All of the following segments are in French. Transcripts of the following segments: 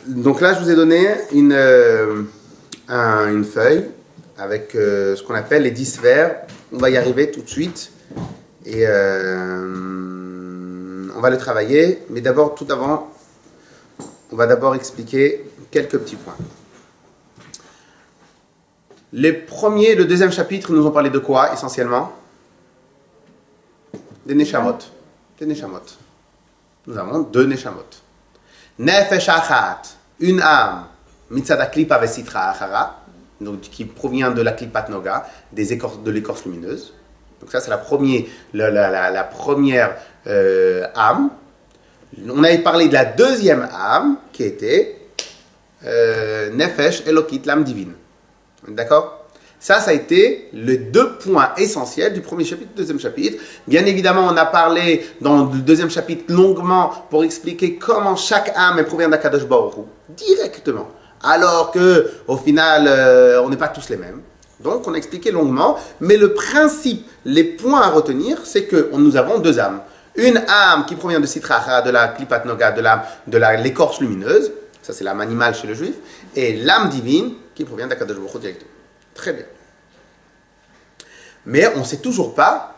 Donc là, je vous ai donné une feuille avec ce qu'on appelle les 10 sphères. On va y arriver tout de suite. Et on va le travailler. Mais d'abord, tout avant, on va d'abord expliquer quelques petits points. Le deuxième chapitre, nous ont parlé de quoi, essentiellement? Des Neshamot. Des Neshamot. Nous avons 2 Neshamot. Nefesh achat, une âme, mitzad klipa vesitra achara, donc qui provient de la klipat noga, de l'écorce lumineuse. Donc ça, c'est la première âme. On avait parlé de la deuxième âme, qui était Nefesh Elokit, l'âme divine. D'accord? Ça a été les 2 points essentiels du premier chapitre, du deuxième chapitre. Bien évidemment, on a parlé dans le deuxième chapitre longuement pour expliquer comment chaque âme provient d'Akadosh Baruch Hu, directement. Alors qu'au final, on n'est pas tous les mêmes. Donc, on a expliqué longuement. Mais le principe, les points à retenir, c'est que nous avons 2 âmes. Une âme qui provient de Sitra, de la Klipat Noga, de l'écorce lumineuse. Ça, c'est l'âme animale chez le juif. Et l'âme divine qui provient d'Akadosh Baruch Hu directement. Très bien. Mais on ne sait toujours pas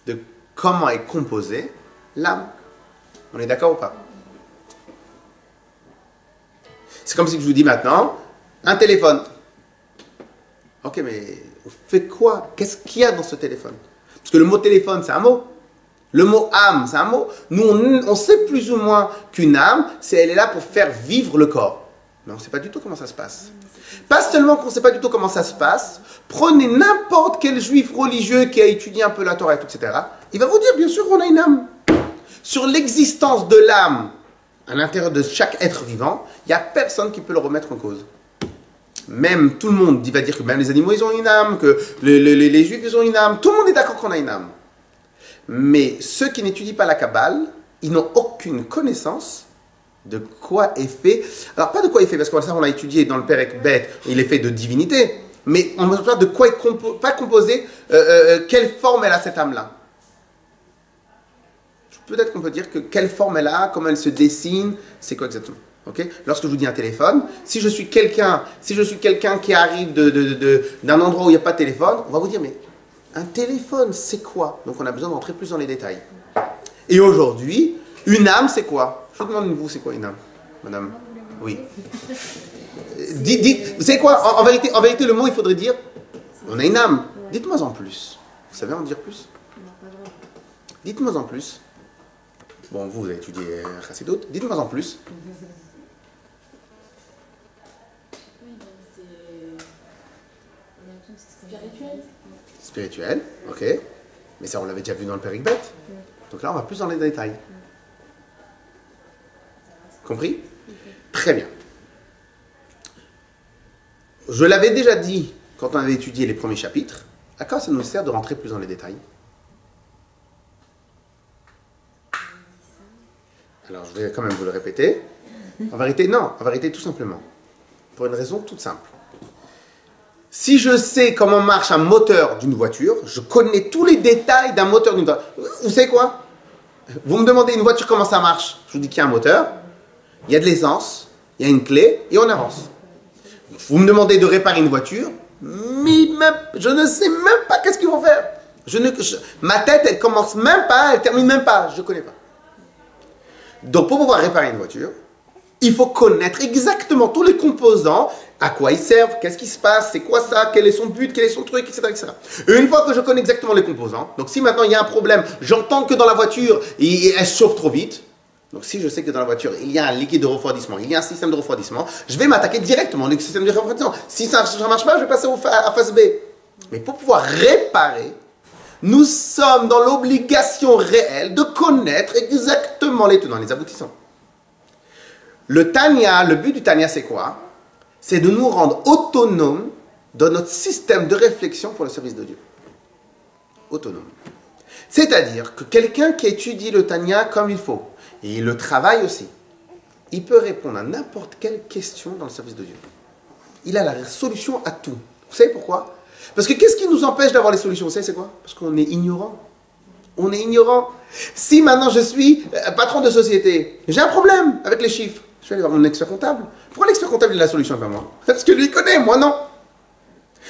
de comment est composée l'âme. On est d'accord ou pas? C'est comme si je vous dis maintenant, un téléphone. Ok, mais on fait quoi? Qu'est-ce qu'il y a dans ce téléphone? Parce que le mot téléphone, c'est un mot. Le mot âme, c'est un mot. Nous, on sait plus ou moins qu'une âme, elle est là pour faire vivre le corps. Mais on ne sait pas du tout comment ça se passe. Pas seulement qu'on ne sait pas du tout comment ça se passe, prenez n'importe quel juif religieux qui a étudié un peu la Torah, etc. Il va vous dire, bien sûr, qu'on a une âme. Sur l'existence de l'âme à l'intérieur de chaque être vivant, il n'y a personne qui peut le remettre en cause. Même tout le monde va dire que même les animaux, ils ont une âme, que les juifs, ils ont une âme. Tout le monde est d'accord qu'on a une âme. Mais ceux qui n'étudient pas la Kabbale, ils n'ont aucune connaissance de quoi est fait. Alors, pas de quoi est fait, parce que ça, on l'a étudié dans le Perek Bet, il est fait de divinité. Mais on ne sait pas de quoi est pas composé, quelle forme elle a cette âme-là. Peut-être qu'on peut dire que quelle forme elle a, comment elle se dessine, c'est quoi exactement. Okay? Lorsque je vous dis un téléphone, si je suis quelqu'un qui arrive d'un endroit où il n'y a pas de téléphone, on va vous dire, mais un téléphone, c'est quoi? Donc on a besoin d'entrer plus dans les détails. Et aujourd'hui, une âme, c'est quoi? Je vous demande, vous, c'est quoi une âme, madame? Oui. Dites, vous savez quoi? En vérité, le mot, il faudrait dire, on a une âme. Dites-moi en plus. Vous savez en dire plus? Dites-moi en plus. Bon, vous avez étudié Chassidut. Dites-moi en plus. Spirituel. Spirituel, ok. Mais ça, on l'avait déjà vu dans le Perek Bet. Donc là, on va plus dans les détails. Compris? Très bien. Je l'avais déjà dit quand on avait étudié les premiers chapitres. À quoi ça nous sert de rentrer plus dans les détails? Alors, je vais quand même vous le répéter. En vérité, non. En vérité, tout simplement. Pour une raison toute simple. Si je sais comment marche un moteur d'une voiture, je connais tous les détails d'un moteur d'une voiture. Vous savez quoi? Vous me demandez une voiture, comment ça marche? Je vous dis qu'il y a un moteur, il y a de l'essence, il y a une clé, et on avance. Vous me demandez de réparer une voiture, mais je ne sais même pas qu'est-ce qu'ils vont faire. Ma tête, elle commence même pas, elle termine même pas. Je ne connais pas. Donc, pour pouvoir réparer une voiture, il faut connaître exactement tous les composants, à quoi ils servent, qu'est-ce qui se passe, c'est quoi ça, quel est son but, quel est son truc, etc., etc. Une fois que je connais exactement les composants, donc si maintenant il y a un problème, j'entends que dans la voiture, elle chauffe trop vite, donc si je sais que dans la voiture, il y a un liquide de refroidissement, il y a un système de refroidissement, je vais m'attaquer directement au système de refroidissement. Si ça ne marche pas, je vais passer à phase B. Mais pour pouvoir réparer, nous sommes dans l'obligation réelle de connaître exactement les tenants, les aboutissants. Le Tanya, le but du Tanya, c'est quoi? C'est de nous rendre autonomes dans notre système de réflexion pour le service de Dieu. Autonome. C'est-à-dire que quelqu'un qui étudie le Tanya comme il faut, et il le travaille aussi, il peut répondre à n'importe quelle question dans le service de Dieu. Il a la solution à tout. Vous savez pourquoi? Parce que qu'est-ce qui nous empêche d'avoir les solutions? Vous savez c'est quoi? Parce qu'on est ignorant. On est ignorant. Si maintenant je suis patron de société, j'ai un problème avec les chiffres. Je vais aller voir mon expert comptable. Pourquoi l'expert comptable il a la solution et pas moi? Parce que lui il connaît, moi non.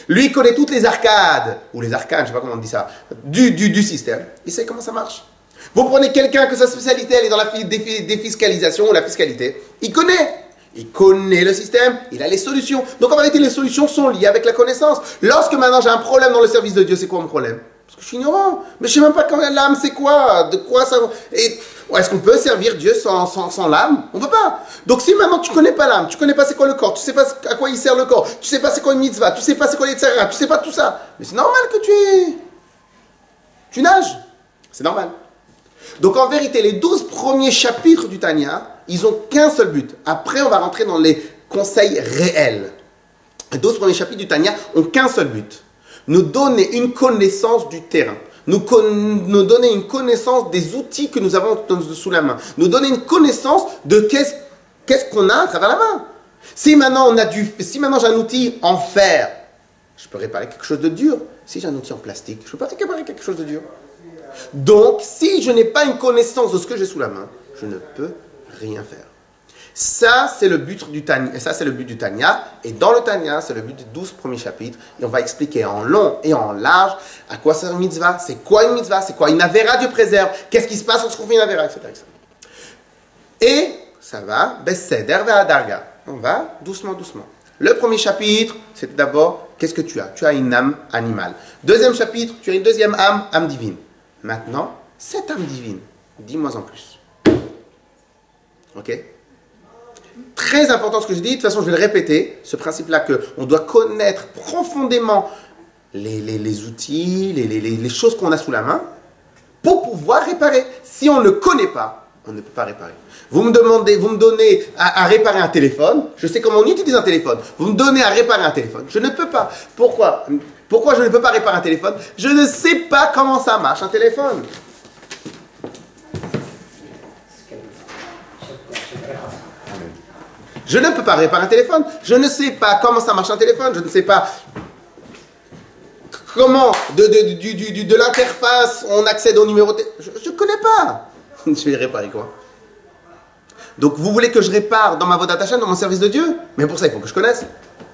Lui il connaît toutes les arcades, ou les arcanes, je sais pas comment on dit ça, du système. Il sait comment ça marche. Vous prenez quelqu'un que sa spécialité elle est dans la défiscalisation ou la fiscalité. Il connaît. Il connaît le système, il a les solutions. Donc en réalité, les solutions sont liées avec la connaissance. Lorsque maintenant j'ai un problème dans le service de Dieu, c'est quoi mon problème? Parce que je suis ignorant. Mais je ne sais même pas quand l'âme, c'est quoi? De quoi ça... Et est-ce qu'on peut servir Dieu sans l'âme? On ne peut pas. Donc si maintenant tu ne connais pas l'âme, tu ne connais pas c'est quoi le corps, tu ne sais pas à quoi il sert le corps, tu ne sais pas c'est quoi une mitzvah, tu ne sais pas c'est quoi les tzara, tu ne sais pas tout ça. Mais c'est normal que tu nages. C'est normal. Donc en vérité, les 12 premiers chapitres du Tanya, ils n'ont qu'un seul but. Après, on va rentrer dans les conseils réels. Les 12 premiers chapitres du Tanya ont qu'un seul but. Nous donner une connaissance du terrain. Nous donner une connaissance des outils que nous avons sous la main. Nous donner une connaissance de qu'est-ce qu'on a à travers la main. Si maintenant j'ai un outil en fer, je peux réparer quelque chose de dur. Si j'ai un outil en plastique, je ne peux pas réparer quelque chose de dur. Donc, si je n'ai pas une connaissance de ce que j'ai sous la main, je ne peux rien faire. Ça, c'est le but du Tanya. Et ça, c'est le but du Tanya. Et dans le Tanya, c'est le but des 12 premiers chapitres. Et on va expliquer en long et en large à quoi sert une mitzvah, c'est quoi une mitzvah, c'est quoi une avera, Dieu préserve, qu'est-ce qui se passe lorsqu'on fait une avera, etc. Et ça va, Besséder vers Darga. On va doucement, doucement. Le premier chapitre, c'est d'abord, qu'est-ce que tu as? Tu as une âme animale. Deuxième chapitre, tu as une deuxième âme divine. Maintenant, cette âme divine, dis-moi en plus. Ok? Très important ce que je dis, de toute façon je vais le répéter, ce principe-là qu'on doit connaître profondément les outils, les choses qu'on a sous la main pour pouvoir réparer. Si on ne connaît pas, on ne peut pas réparer. Vous me donnez à réparer un téléphone, je sais comment on utilise un téléphone. Vous me donnez à réparer un téléphone, je ne peux pas. Pourquoi je ne peux pas réparer un téléphone? Je ne sais pas comment ça marche un téléphone. Je ne peux pas réparer un téléphone. Je ne sais pas comment ça marche un téléphone. Je ne sais pas comment de l'interface on accède au numéro. Je ne connais pas. Je vais réparer quoi? Donc vous voulez que je répare dans ma Avodat Hashem, dans mon service de Dieu? Mais pour ça il faut que je connaisse.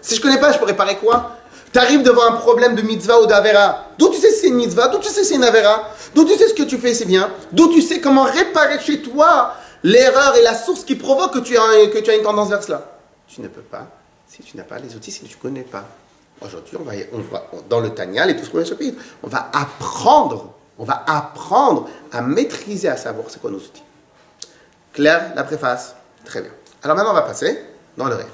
Si je ne connais pas, je peux réparer quoi? Tu arrives devant un problème de mitzvah ou d'avera. D'où tu sais si c'est une mitzvah? D'où tu sais si c'est une avera? D'où tu sais ce que tu fais c'est bien? D'où tu sais comment réparer chez toi l'erreur et la source qui provoque que tu as une tendance vers cela? Tu ne peux pas si tu n'as pas les outils, si tu ne connais pas. Aujourd'hui, on va dans le Tanya, les 12 premiers chapitres, on va apprendre à maîtriser, à savoir c'est quoi nos outils. Claire, la préface? Très bien. Alors maintenant, on va passer dans le rêve.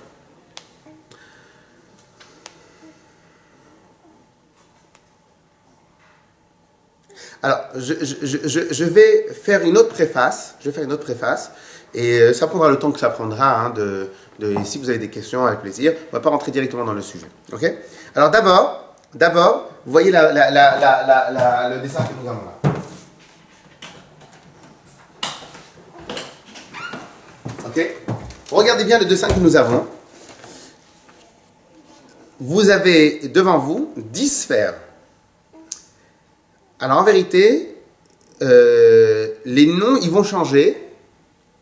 Alors, je vais faire une autre préface. Et ça prendra le temps que ça prendra. Si vous avez des questions, avec plaisir. On ne va pas rentrer directement dans le sujet. Ok? Alors d'abord, vous voyez le dessin que nous avons là. Ok? Regardez bien le dessin que nous avons. Vous avez devant vous 10 sphères. Alors en vérité, les noms, ils vont changer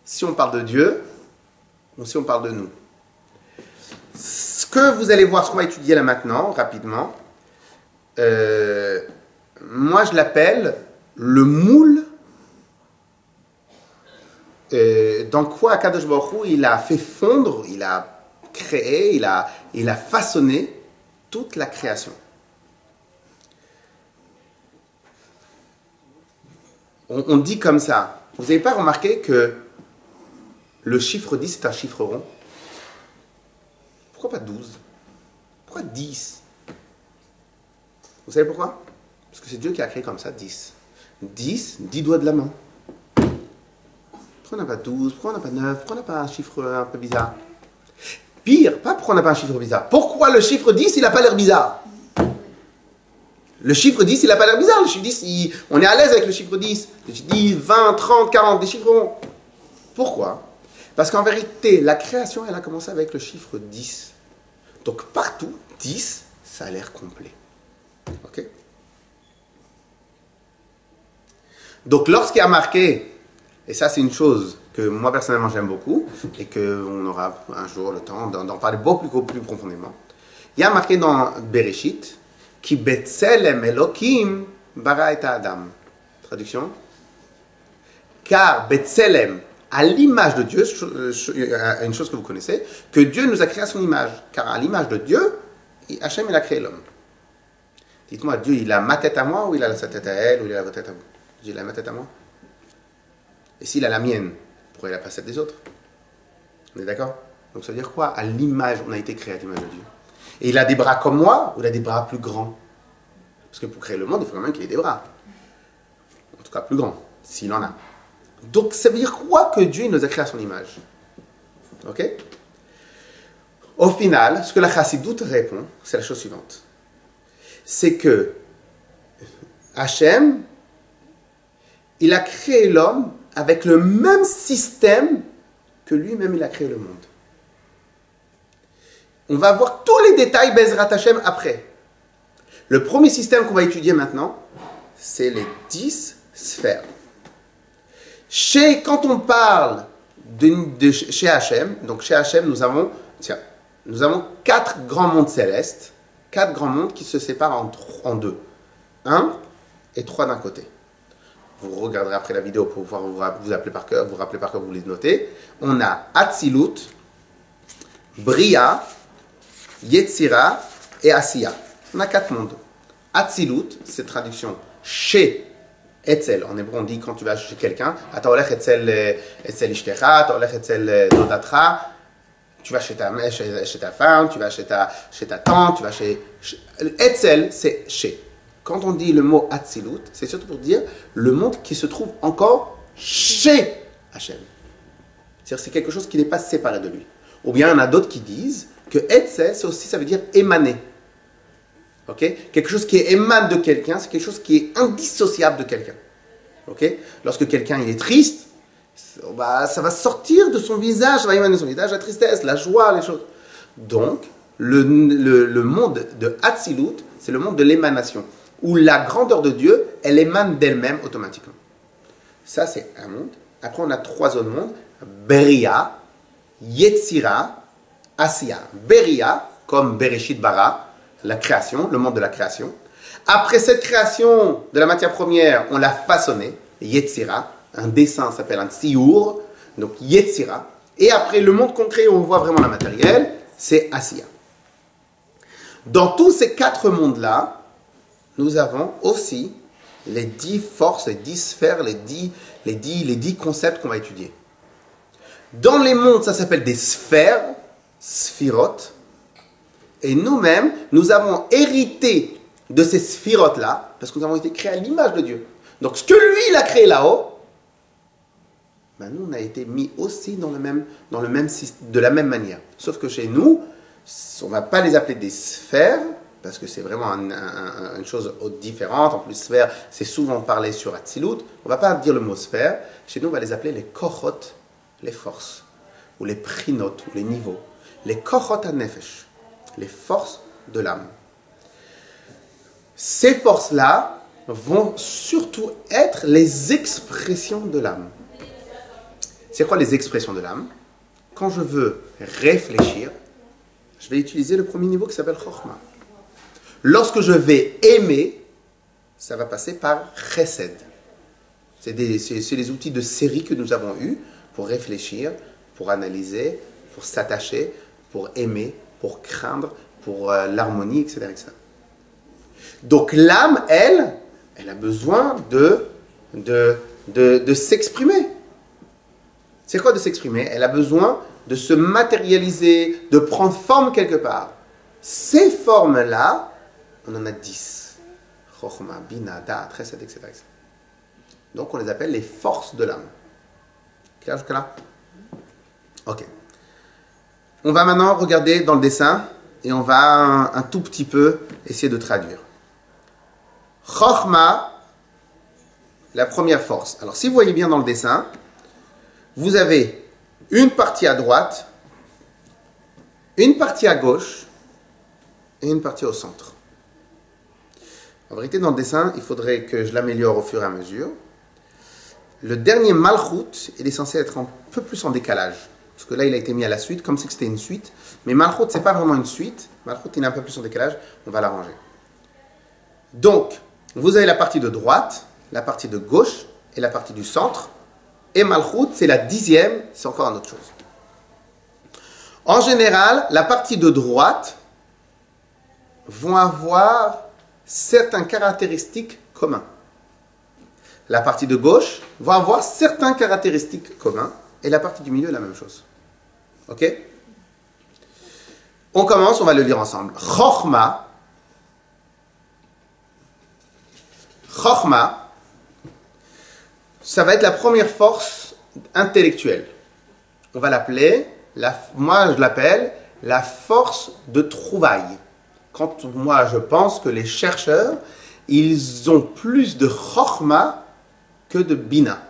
si on parle de Dieu ou si on parle de nous. Ce que vous allez voir, ce qu'on va étudier là maintenant, rapidement, moi je l'appelle le moule dans quoi Akadosh Baruch Hu, il a fait fondre, il a créé, il a façonné toute la création. On dit comme ça. Vous n'avez pas remarqué que le chiffre 10 c'est un chiffre rond? Pourquoi pas 12? Pourquoi 10? Vous savez pourquoi? Parce que c'est Dieu qui a créé comme ça 10. 10 doigts de la main. Pourquoi on n'a pas 12? Pourquoi on n'a pas 9? Pourquoi on n'a pas un chiffre un peu bizarre? Pire, pas pourquoi on n'a pas un chiffre bizarre. Pourquoi le chiffre 10 il n'a pas l'air bizarre? Le chiffre 10, il n'a pas l'air bizarre. Le chiffre 10, on est à l'aise avec le chiffre 10. Le chiffre 10, 20, 30, 40, des chiffres ronds. Pourquoi? Parce qu'en vérité, la création, elle a commencé avec le chiffre 10. Donc partout, 10, ça a l'air complet. Ok? Donc lorsqu'il y a marqué, et ça c'est une chose que moi personnellement j'aime beaucoup, et qu'on aura un jour le temps d'en parler beaucoup plus profondément. Il y a marqué dans Bereshit, Ki betselem Elokim bara et Adam. Traduction. Car betselem, à l'image de Dieu, une chose que vous connaissez, que Dieu nous a créé à son image. Car à l'image de Dieu, Hachem il a créé l'homme. Dites-moi, Dieu il a ma tête à moi ou il a sa tête à elle ou il a votre tête à vous? Dieu il a ma tête à moi. Et s'il a la mienne, pourquoi il n'a pas celle des autres? On est d'accord? Donc ça veut dire quoi? À l'image, on a été créé à l'image de Dieu. Et il a des bras comme moi ou il a des bras plus grands? Parce que pour créer le monde, il faut quand même qu'il ait des bras. En tout cas plus grands, s'il en a. Donc ça veut dire quoi que Dieu nous a créé à son image? Ok? Au final, ce que la Chassidoute répond, c'est la chose suivante. C'est que Hachem, il a créé l'homme avec le même système que lui-même il a créé le monde. On va voir tous les détails Bezrat Hachem après. Le premier système qu'on va étudier maintenant, c'est les 10 sphères. Quand on parle chez Hachem, donc chez Hachem, nous avons 4 grands mondes célestes, 4 grands mondes qui se séparent en 2. 1 et 3 d'un côté. Vous regarderez après la vidéo pour pouvoir vous rappeler par cœur, vous les notez. On a Atzilut, Bria, Yetzira et Asiya. On a 4 mondes. Atzilut, c'est traduction chez Etzel. En hébreu, on dit quand tu vas chez quelqu'un, Ata olech etzel ishtecha, Ata olech etzel dodatra. Tu vas chez ta femme, tu vas chez ta tante, tu vas chez... Etzel, c'est chez. Quand on dit le mot Atzilut, c'est surtout pour dire le monde qui se trouve encore chez Hachem. C'est-à-dire c'est quelque chose qui n'est pas séparé de lui. Ou bien il y en a d'autres qui disent que Etzel, ça veut dire émaner. Okay? Quelque chose qui émane de quelqu'un, c'est quelque chose qui est indissociable de quelqu'un. Okay? Lorsque quelqu'un il est triste, ça va sortir de son visage, ça va émaner de son visage la tristesse, la joie, les choses. Donc, le monde de Atzilut, c'est le monde de l'émanation, où la grandeur de Dieu, elle émane d'elle-même automatiquement. Ça, c'est un monde. Après, on a 3 autres mondes. Beria, Yetzira, Asiya. Beria, comme Bereshit bara, la création, le monde de la création. Après cette création de la matière première, on l'a façonnée, Yetzira. Un dessin s'appelle un tziour, donc Yetzira. Et après, le monde concret où on voit vraiment la matérielle, c'est Asiya. Dans tous ces 4 mondes-là, nous avons aussi les 10 forces, les 10 sphères, les 10 concepts qu'on va étudier. Dans les mondes, ça s'appelle des sphères, sphirotes. Et nous-mêmes, nous avons hérité de ces sphirotes-là, parce que nous avons été créés à l'image de Dieu. Donc ce que lui, il a créé là-haut, nous, on a été mis aussi de la même manière. Sauf que chez nous, on ne va pas les appeler des sphères, parce que c'est vraiment une chose différente. En plus, sphère, c'est souvent parlé sur Atzilut. On ne va pas dire le mot sphère. Chez nous, on va les appeler les kochot, les forces, ou les prinot, ou les niveaux. Les kochot ha-nefesh, les forces de l'âme. Ces forces-là vont surtout être les expressions de l'âme. C'est quoi les expressions de l'âme? Quand je veux réfléchir, je vais utiliser le premier niveau qui s'appelle Chokhmah. Lorsque je vais aimer, ça va passer par Chesed. C'est les outils de série que nous avons eus pour réfléchir, pour analyser, pour s'attacher, pour aimer, pour craindre, pour l'harmonie, etc., etc. Donc l'âme, elle a besoin de s'exprimer. C'est quoi de s'exprimer? Elle a besoin de se matérialiser, de prendre forme quelque part. Ces formes-là, on en a 10. Chokhmah, Bina, Da'at, Chesed, etc., etc. Donc on les appelle les forces de l'âme. Clair jusqu'à là? Ok. On va maintenant regarder dans le dessin et on va un tout petit peu essayer de traduire. Chokhmah, la première force. Alors si vous voyez bien dans le dessin, vous avez une partie à droite, une partie à gauche et une partie au centre. En vérité, dans le dessin, il faudrait que je l'améliore au fur et à mesure. le dernier Malchut, il est censé être un peu plus en décalage. Parce que là, il a été mis à la suite, comme si c'était une suite. Mais Malchut, c'est pas vraiment une suite. Malchut, il est un peu plus en décalage. On va l'arranger. Donc, vous avez la partie de droite, la partie de gauche et la partie du centre. Et Malchut, c'est la 10e, c'est encore une autre chose. En général, la partie de droite vont avoir certaines caractéristiques communes. La partie de gauche va avoir certaines caractéristiques communes. Et la partie du milieu, la même chose. Ok? On commence, on va le lire ensemble. Chochma. Chochma, ça va être la première force intellectuelle. On va l'appeler, moi je l'appelle la force de trouvaille. Quand moi je pense que les chercheurs, ils ont plus de chochma que de bina.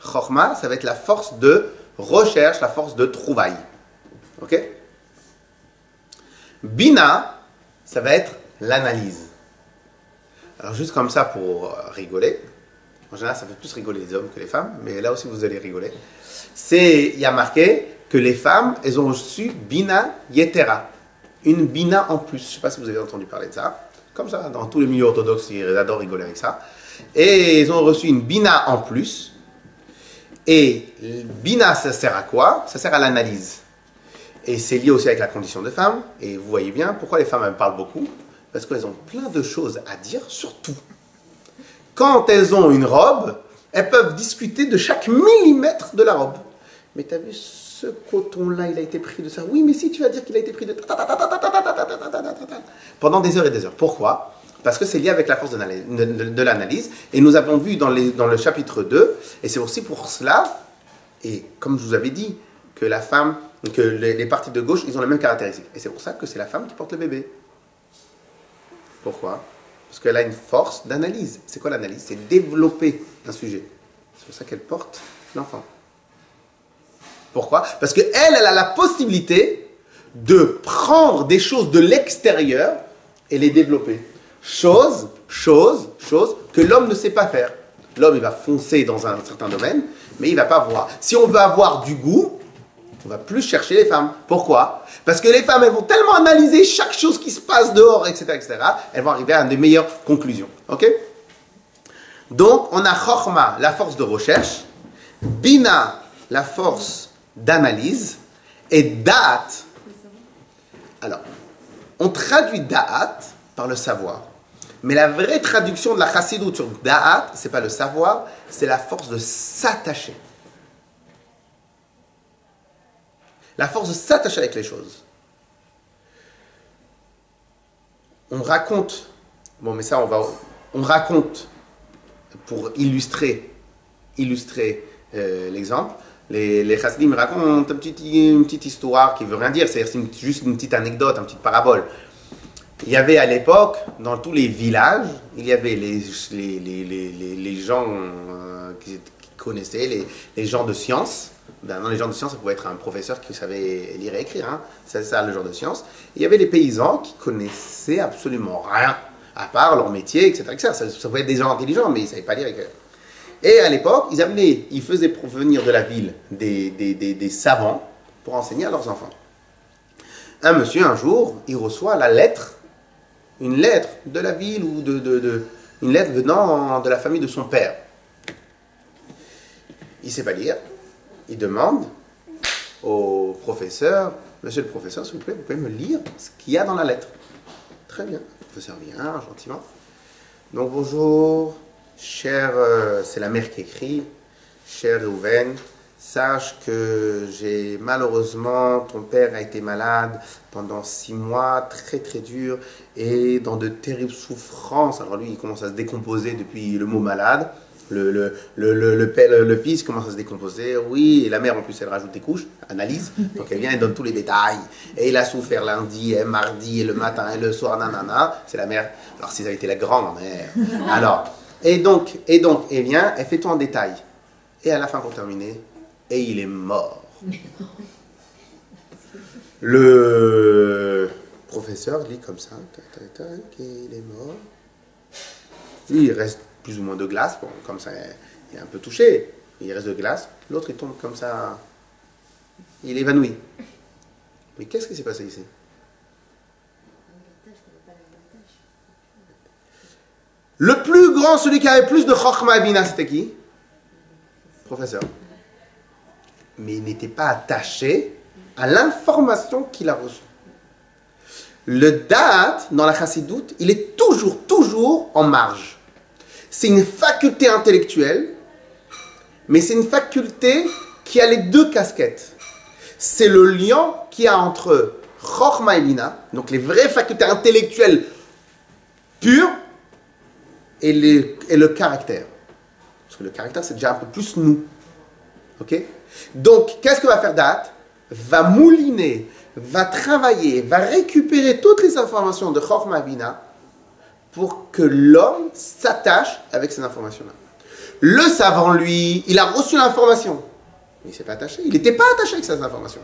Chochma, ça va être la force de recherche, la force de trouvaille. Ok? Bina, ça va être l'analyse. Alors juste comme ça pour rigoler, en général ça fait plus rigoler les hommes que les femmes, mais là aussi vous allez rigoler. Il y a marqué que les femmes, elles ont reçu Bina Yetera, une Bina en plus. Je ne sais pas si vous avez entendu parler de ça. Comme ça, dans tous les milieux orthodoxes, ils adorent rigoler avec ça. Et ils ont reçu une Bina en plus. Et Bina, ça sert à quoi? Ça sert à l'analyse. Et c'est lié aussi avec la condition de femme. Et vous voyez bien pourquoi les femmes elles parlent beaucoup. Parce qu'elles ont plein de choses à dire sur tout. Quand elles ont une robe, elles peuvent discuter de chaque millimètre de la robe. Mais tu as vu ce coton-là, il a été pris de ça. Oui, mais si tu vas dire qu'il a été pris de... Pendant des heures et des heures. Pourquoi? Parce que c'est lié avec la force de l'analyse. Et nous avons vu dans le chapitre 2, et c'est aussi pour cela, et comme je vous avais dit, que la femme, que les parties de gauche, ils ont les mêmes caractéristiques. Et c'est pour ça que c'est la femme qui porte le bébé. Pourquoi? Parce qu'elle a une force d'analyse. C'est quoi l'analyse? C'est développer un sujet. C'est pour ça qu'elle porte l'enfant. Pourquoi? Parce qu'elle a la possibilité de prendre des choses de l'extérieur et les développer. Chose que l'homme ne sait pas faire. L'homme, il va foncer dans un certain domaine, mais il ne va pas voir. Si on veut avoir du goût, on va plus chercher les femmes. Pourquoi? Parce que les femmes, elles vont tellement analyser chaque chose qui se passe dehors, etc., elles vont arriver à des meilleures conclusions. Ok? Donc, on a Chochma, la force de recherche, Bina, la force d'analyse, et Da'at. Alors, on traduit Da'at par le savoir. Mais la vraie traduction de la Chassidut sur Da'at, c'est pas le savoir, c'est la force de s'attacher. La force de s'attacher avec les choses. On raconte, bon mais ça on raconte pour illustrer l'exemple. Les chassidim racontent une petite histoire qui veut rien dire, c'est juste une petite anecdote, une petite parabole. Il y avait à l'époque, dans tous les villages, il y avait les gens qui connaissaient, les gens de science. Dans les gens de science, ça pouvait être un professeur qui savait lire et écrire, hein. C'est ça le genre de science. Il y avait les paysans qui connaissaient absolument rien, à part leur métier, etc. Ça pouvait être des gens intelligents, mais ils ne savaient pas lire et écrire. Et à l'époque, ils faisaient venir de la ville des savants pour enseigner à leurs enfants. Un monsieur, un jour, il reçoit une lettre de la ville ou une lettre venant de la famille de son père. Il ne sait pas lire. Il demande au professeur, monsieur le professeur, s'il vous plaît, vous pouvez me lire ce qu'il y a dans la lettre. Très bien. Le professeur vient gentiment. Donc bonjour, cher, c'est la mère qui écrit, cher Reuven, sache que malheureusement, ton père a été malade pendant 6 mois, très très dur, et dans de terribles souffrances. Alors lui, il commence à se décomposer depuis le mot malade. Le fils commence à se décomposer, oui, et la mère en plus elle rajoute des couches, analyse, donc elle vient et donne tous les détails, et il a souffert lundi, et mardi, et le matin, et le soir, nanana, c'est la mère, alors si ça a été la grand-mère, alors, et donc, elle vient, elle fait tout en détail, et à la fin pour terminer, et il est mort. Le professeur lit comme ça, et il est mort, lui il reste plus ou moins de glace, bon, comme ça, il est un peu touché, il reste de glace, l'autre il tombe comme ça, il est évanoui. Mais qu'est-ce qui s'est passé ici? Le plus grand, celui qui avait plus de Chokhmah et Bina, c'était qui? Professeur. Mais il n'était pas attaché à l'information qu'il a reçue. Le Da'at, dans la Chassidoute, il est toujours en marge. C'est une faculté intellectuelle, mais c'est une faculté qui a les deux casquettes. C'est le lien qu'il y a entre Chokhmah et Bina, donc les vraies facultés intellectuelles pures, et le caractère. Parce que le caractère, c'est déjà un peu plus nous. Ok? Donc, qu'est-ce que va faire Da'at? Va mouliner, va travailler, va récupérer toutes les informations de Chokhmah Bina pour que l'homme s'attache avec ces informations-là. Le savant, lui, il a reçu l'information, mais il ne s'est pas attaché. Il n'était pas attaché avec ces informations.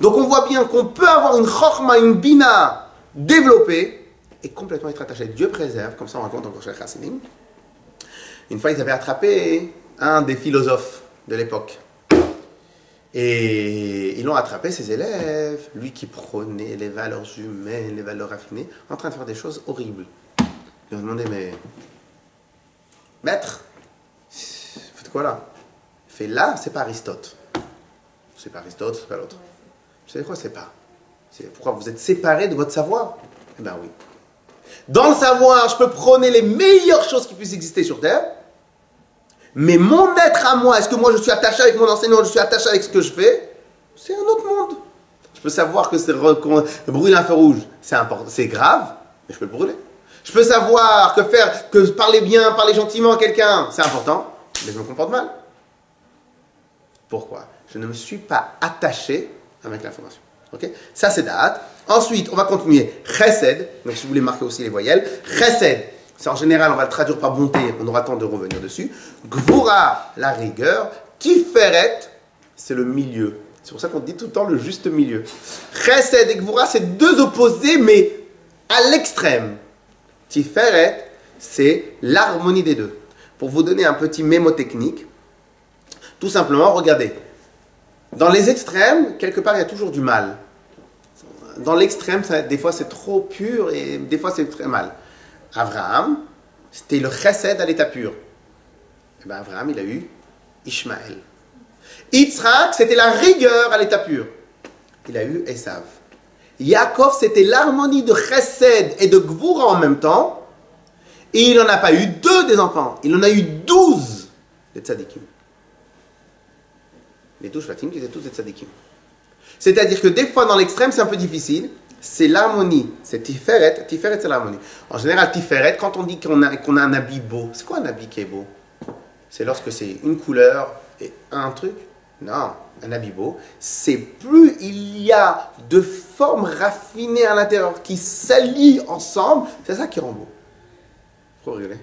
Donc, on voit bien qu'on peut avoir une Chokhmah, une Bina développée et complètement être attaché. Dieu préserve, comme ça on raconte encore chez Chassidim. Une fois, ils avaient attrapé un des philosophes de l'époque. Et ils l'ont attrapé, ses élèves, lui qui prônait les valeurs humaines, les valeurs raffinées, en train de faire des choses horribles. Ils ont demandé, mais maître, faites quoi là? Il fait là, c'est pas Aristote. C'est pas Aristote, c'est pas l'autre. Vous savez quoi, c'est pas? C'est pourquoi vous êtes séparés de votre savoir? Eh bien oui. Dans le savoir, je peux prôner les meilleures choses qui puissent exister sur Terre, mais mon être à moi, est-ce que moi je suis attaché avec mon enseignant, je suis attaché avec ce que je fais? C'est un autre monde. Je peux savoir que brûler un feu rouge, c'est important, c'est grave, mais je peux le brûler. Je peux savoir que parler bien, parler gentiment à quelqu'un, c'est important, mais je me comporte mal. Pourquoi? Je ne me suis pas attaché avec l'information. Okay? Ça, c'est Da'at. Ensuite, on va continuer. Chesed. Donc, si vous voulez marquer aussi les voyelles. Chesed. C'est en général, on va le traduire par bonté. On aura le temps de revenir dessus. Gvura, la rigueur. Tiferet, c'est le milieu. C'est pour ça qu'on dit tout le temps le juste milieu. Chesed et Gvura, c'est deux opposés, mais à l'extrême. Tiferet, c'est l'harmonie des deux. Pour vous donner un petit mémo technique, tout simplement, regardez. Dans les extrêmes, quelque part, il y a toujours du mal. Dans l'extrême, des fois, c'est trop pur et des fois, c'est très mal. Abraham, c'était le chesed à l'état pur. Et bien, Abraham, il a eu Ishmaël. Yitzhak, c'était la rigueur à l'état pur. Il a eu Esav. Yaakov, c'était l'harmonie de chesed et de gvura en même temps. Et il n'en a pas eu 2 des enfants. Il en a eu 12 des tzadikim. Les 12 Shvatim qui étaient tous des tzadikim. C'est-à-dire que des fois, dans l'extrême, c'est un peu difficile. C'est l'harmonie. C'est Tiferet. Tiferet, c'est l'harmonie. En général, Tiferet, quand on dit qu'on a un habit beau, c'est quoi un habit qui est beau? C'est lorsque c'est une couleur et un truc? Non, un habit beau, c'est plus il y a de formes raffinées à l'intérieur qui s'allient ensemble, c'est ça qui rend beau. Faut rigoler.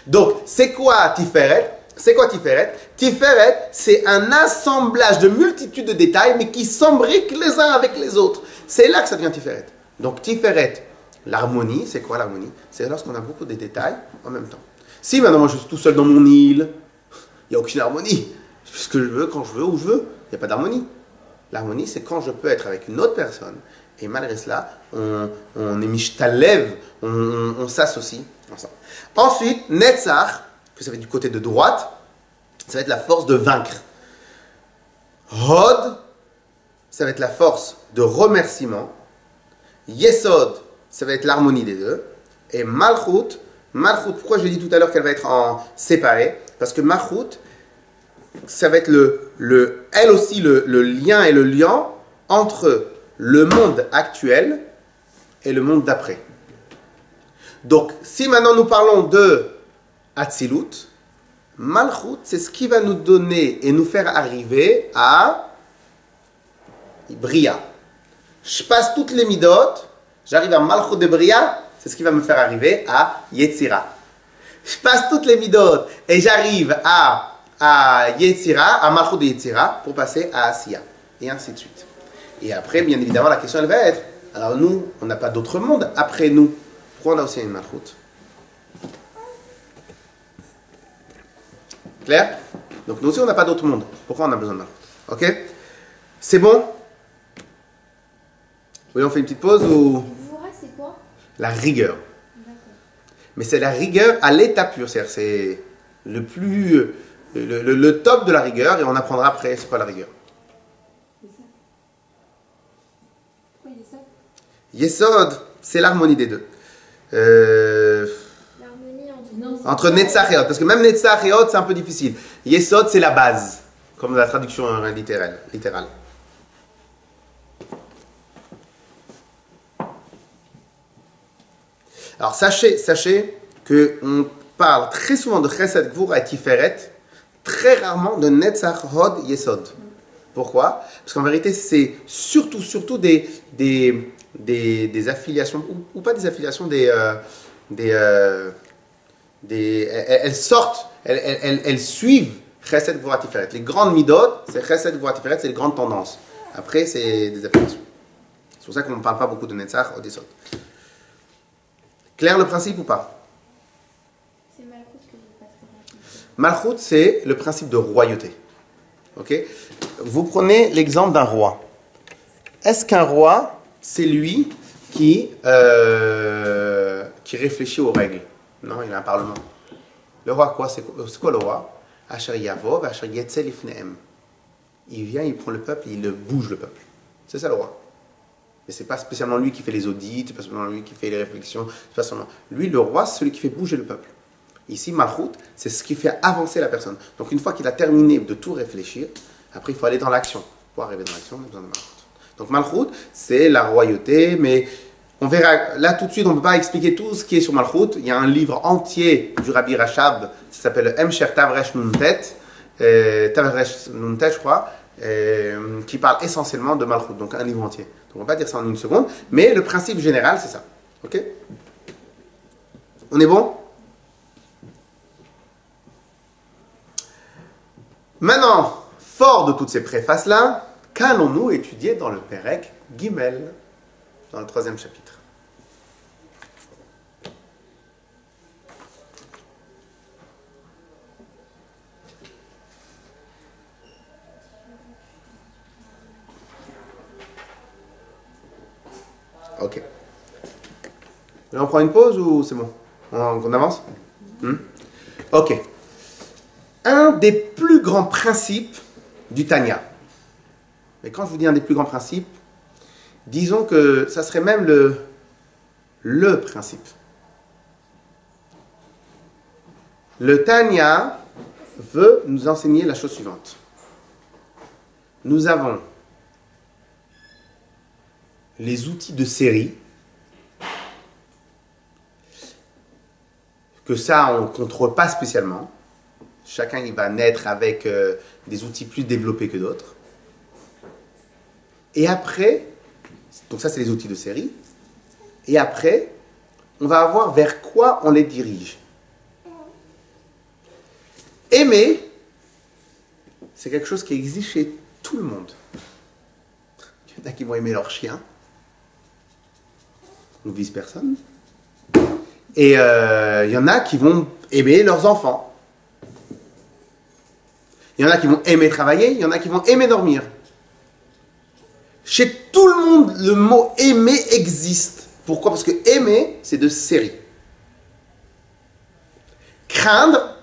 Donc, c'est quoi Tiferet? C'est quoi Tiferet? Tiferet, c'est un assemblage de multitudes de détails, mais qui s'embriquent les uns avec les autres. C'est là que ça devient Tiferet. Donc Tiferet, l'harmonie, c'est quoi l'harmonie? C'est lorsqu'on a beaucoup de détails en même temps. Si maintenant moi je suis tout seul dans mon île, il n'y a aucune harmonie. Je fais ce que je veux, quand je veux, où je veux. Il n'y a pas d'harmonie. L'harmonie, c'est quand je peux être avec une autre personne, et malgré cela, on est mishtalev, on s'associe ensemble. Ensuite, Netzach, que ça va être du côté de droite, ça va être la force de vaincre. Hod, ça va être la force de remerciement. Yesod, ça va être l'harmonie des deux. Et Malchut, pourquoi je l'ai dit tout à l'heure qu'elle va être en séparée? Parce que Malchut, ça va être elle aussi le lien et le lien entre le monde actuel et le monde d'après. Donc, si maintenant nous parlons de Atzilut, Malchut, c'est ce qui va nous donner et nous faire arriver à Bria. Je passe toutes les midot, j'arrive à Malchut de Bria, c'est ce qui va me faire arriver à Yetzira. Je passe toutes les midot et j'arrive à Yetzira, à Malchut de Yetzira, pour passer à Asiya, et ainsi de suite. Et après, bien évidemment, la question elle va être, alors nous, on n'a pas d'autre monde après nous. Pourquoi on a aussi une Malchut? Clair? Donc nous aussi, on n'a pas d'autre monde. Pourquoi on a besoin de malchut? Ok? C'est bon? Oui, on fait une petite pause ou... Gvura, c'est quoi? La rigueur. D'accord. Mais c'est la rigueur à l'état pur. C'est-à-dire, c'est le plus... Le top de la rigueur, et on apprendra après c'est quoi la rigueur. Yesod. Pourquoi Yesod, c'est l'harmonie des deux. l'harmonie Entre Netzach et Hod. Parce que même Netzach et Hod, c'est un peu difficile. Yesod, c'est la base. Comme la traduction littérale. Alors sachez qu'on parle très souvent de Chesed, Gvura et Tiferet, très rarement de Netzach, Hod, Yesod. Pourquoi? Parce qu'en vérité, c'est surtout des affiliations, ou pas des affiliations, elles sortent, elles suivent Chesed, Gvura, Tiferet. Les grandes midot, c'est Chesed, Gvura, Tiferet, c'est les grandes tendances. Après, c'est des affiliations. C'est pour ça qu'on ne parle pas beaucoup de Netzach, Hod, Yesod. Clair le principe ou pas? C'est Malchut que j'ai pas très bien compris. Malchut, c'est le principe de royauté. Ok? Vous prenez l'exemple d'un roi. Est-ce qu'un roi, c'est lui qui réfléchit aux règles? Non, il a un parlement. Le roi, quoi? C'est quoi le roi? Asher Yavov, Asher Yetzel Ifnehem. Il vient, il prend le peuple, il bouge le peuple. C'est ça le roi. Mais c'est pas spécialement lui qui fait les audits, c'est pas spécialement lui qui fait les réflexions, c'est pas seulement. Lui, le roi, c'est celui qui fait bouger le peuple. Ici, Malchut, c'est ce qui fait avancer la personne. Donc une fois qu'il a terminé de tout réfléchir, après il faut aller dans l'action. Pour arriver dans l'action, on a besoin de Malchut. Donc Malchut, c'est la royauté, mais on verra, là tout de suite, on ne peut pas expliquer tout ce qui est sur Malchut. Il y a un livre entier du Rabbi Rachab, qui s'appelle Hemsher Tavresh Nuntet, je crois, qui parle essentiellement de Malchut, donc un livre entier. Donc on ne va pas dire ça en une seconde, mais le principe général, c'est ça. Ok? On est bon? Maintenant, fort de toutes ces préfaces-là, qu'allons-nous étudier dans le Perek Gimel, dans le 3e chapitre? Ok. Là, on prend une pause ou c'est bon? On avance? Ok. Un des plus grands principes du Tanya. Mais quand je vous dis un des plus grands principes, disons que ça serait même le principe. Le Tanya veut nous enseigner la chose suivante. Nous avons les outils de série, que ça on ne contrôle pas spécialement. Chacun il va naître avec des outils plus développés que d'autres. Et après, donc ça c'est les outils de série, et après, on va voir vers quoi on les dirige. Aimer, c'est quelque chose qui existe chez tout le monde. Il y en a qui vont aimer leur chien, ou vice-personne. Et il y en a qui vont aimer leurs enfants. Il y en a qui vont aimer travailler, il y en a qui vont aimer dormir. Chez tout le monde, le mot aimer existe. Pourquoi? Parce que aimer, c'est de série. Craindre,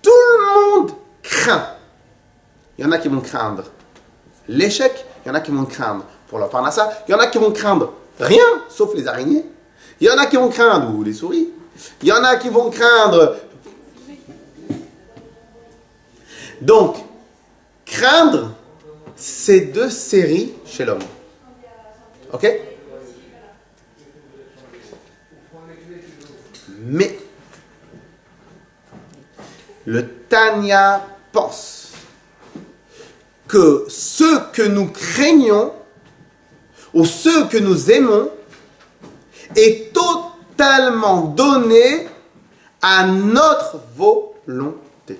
tout le monde craint. Il y en a qui vont craindre l'échec, il y en a qui vont craindre pour leur parnassa, il y en a qui vont craindre rien, sauf les araignées. Il y en a qui vont craindre, ou les souris. Il y en a qui vont craindre. Donc, craindre, c'est de série chez l'homme. Ok? Mais, le Tanya pense que ce que nous craignons, ou ce que nous aimons, est totalement donné à notre volonté.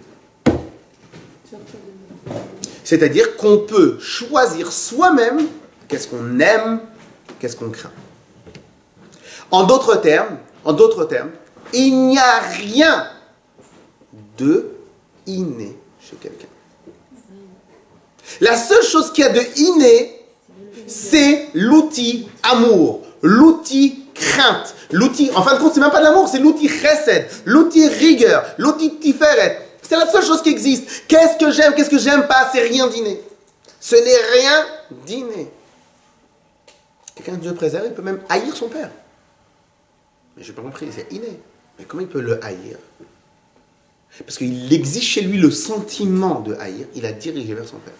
C'est-à-dire qu'on peut choisir soi-même qu'est-ce qu'on aime, qu'est-ce qu'on craint. En d'autres termes, il n'y a rien de inné chez quelqu'un. La seule chose qu'il y a de inné, c'est l'outil amour, l'outil crainte, l'outil, en fin de compte, c'est même pas de l'amour, c'est l'outil chesed, l'outil rigueur, l'outil tiferet. C'est la seule chose qui existe. Qu'est-ce que j'aime pas, c'est rien d'inné. Ce n'est rien d'inné. Quelqu'un que Dieu préserve, il peut même haïr son père. Mais je n'ai pas compris, c'est inné. Mais comment il peut le haïr? Parce qu'il existe chez lui le sentiment de haïr, il a dirigé vers son père.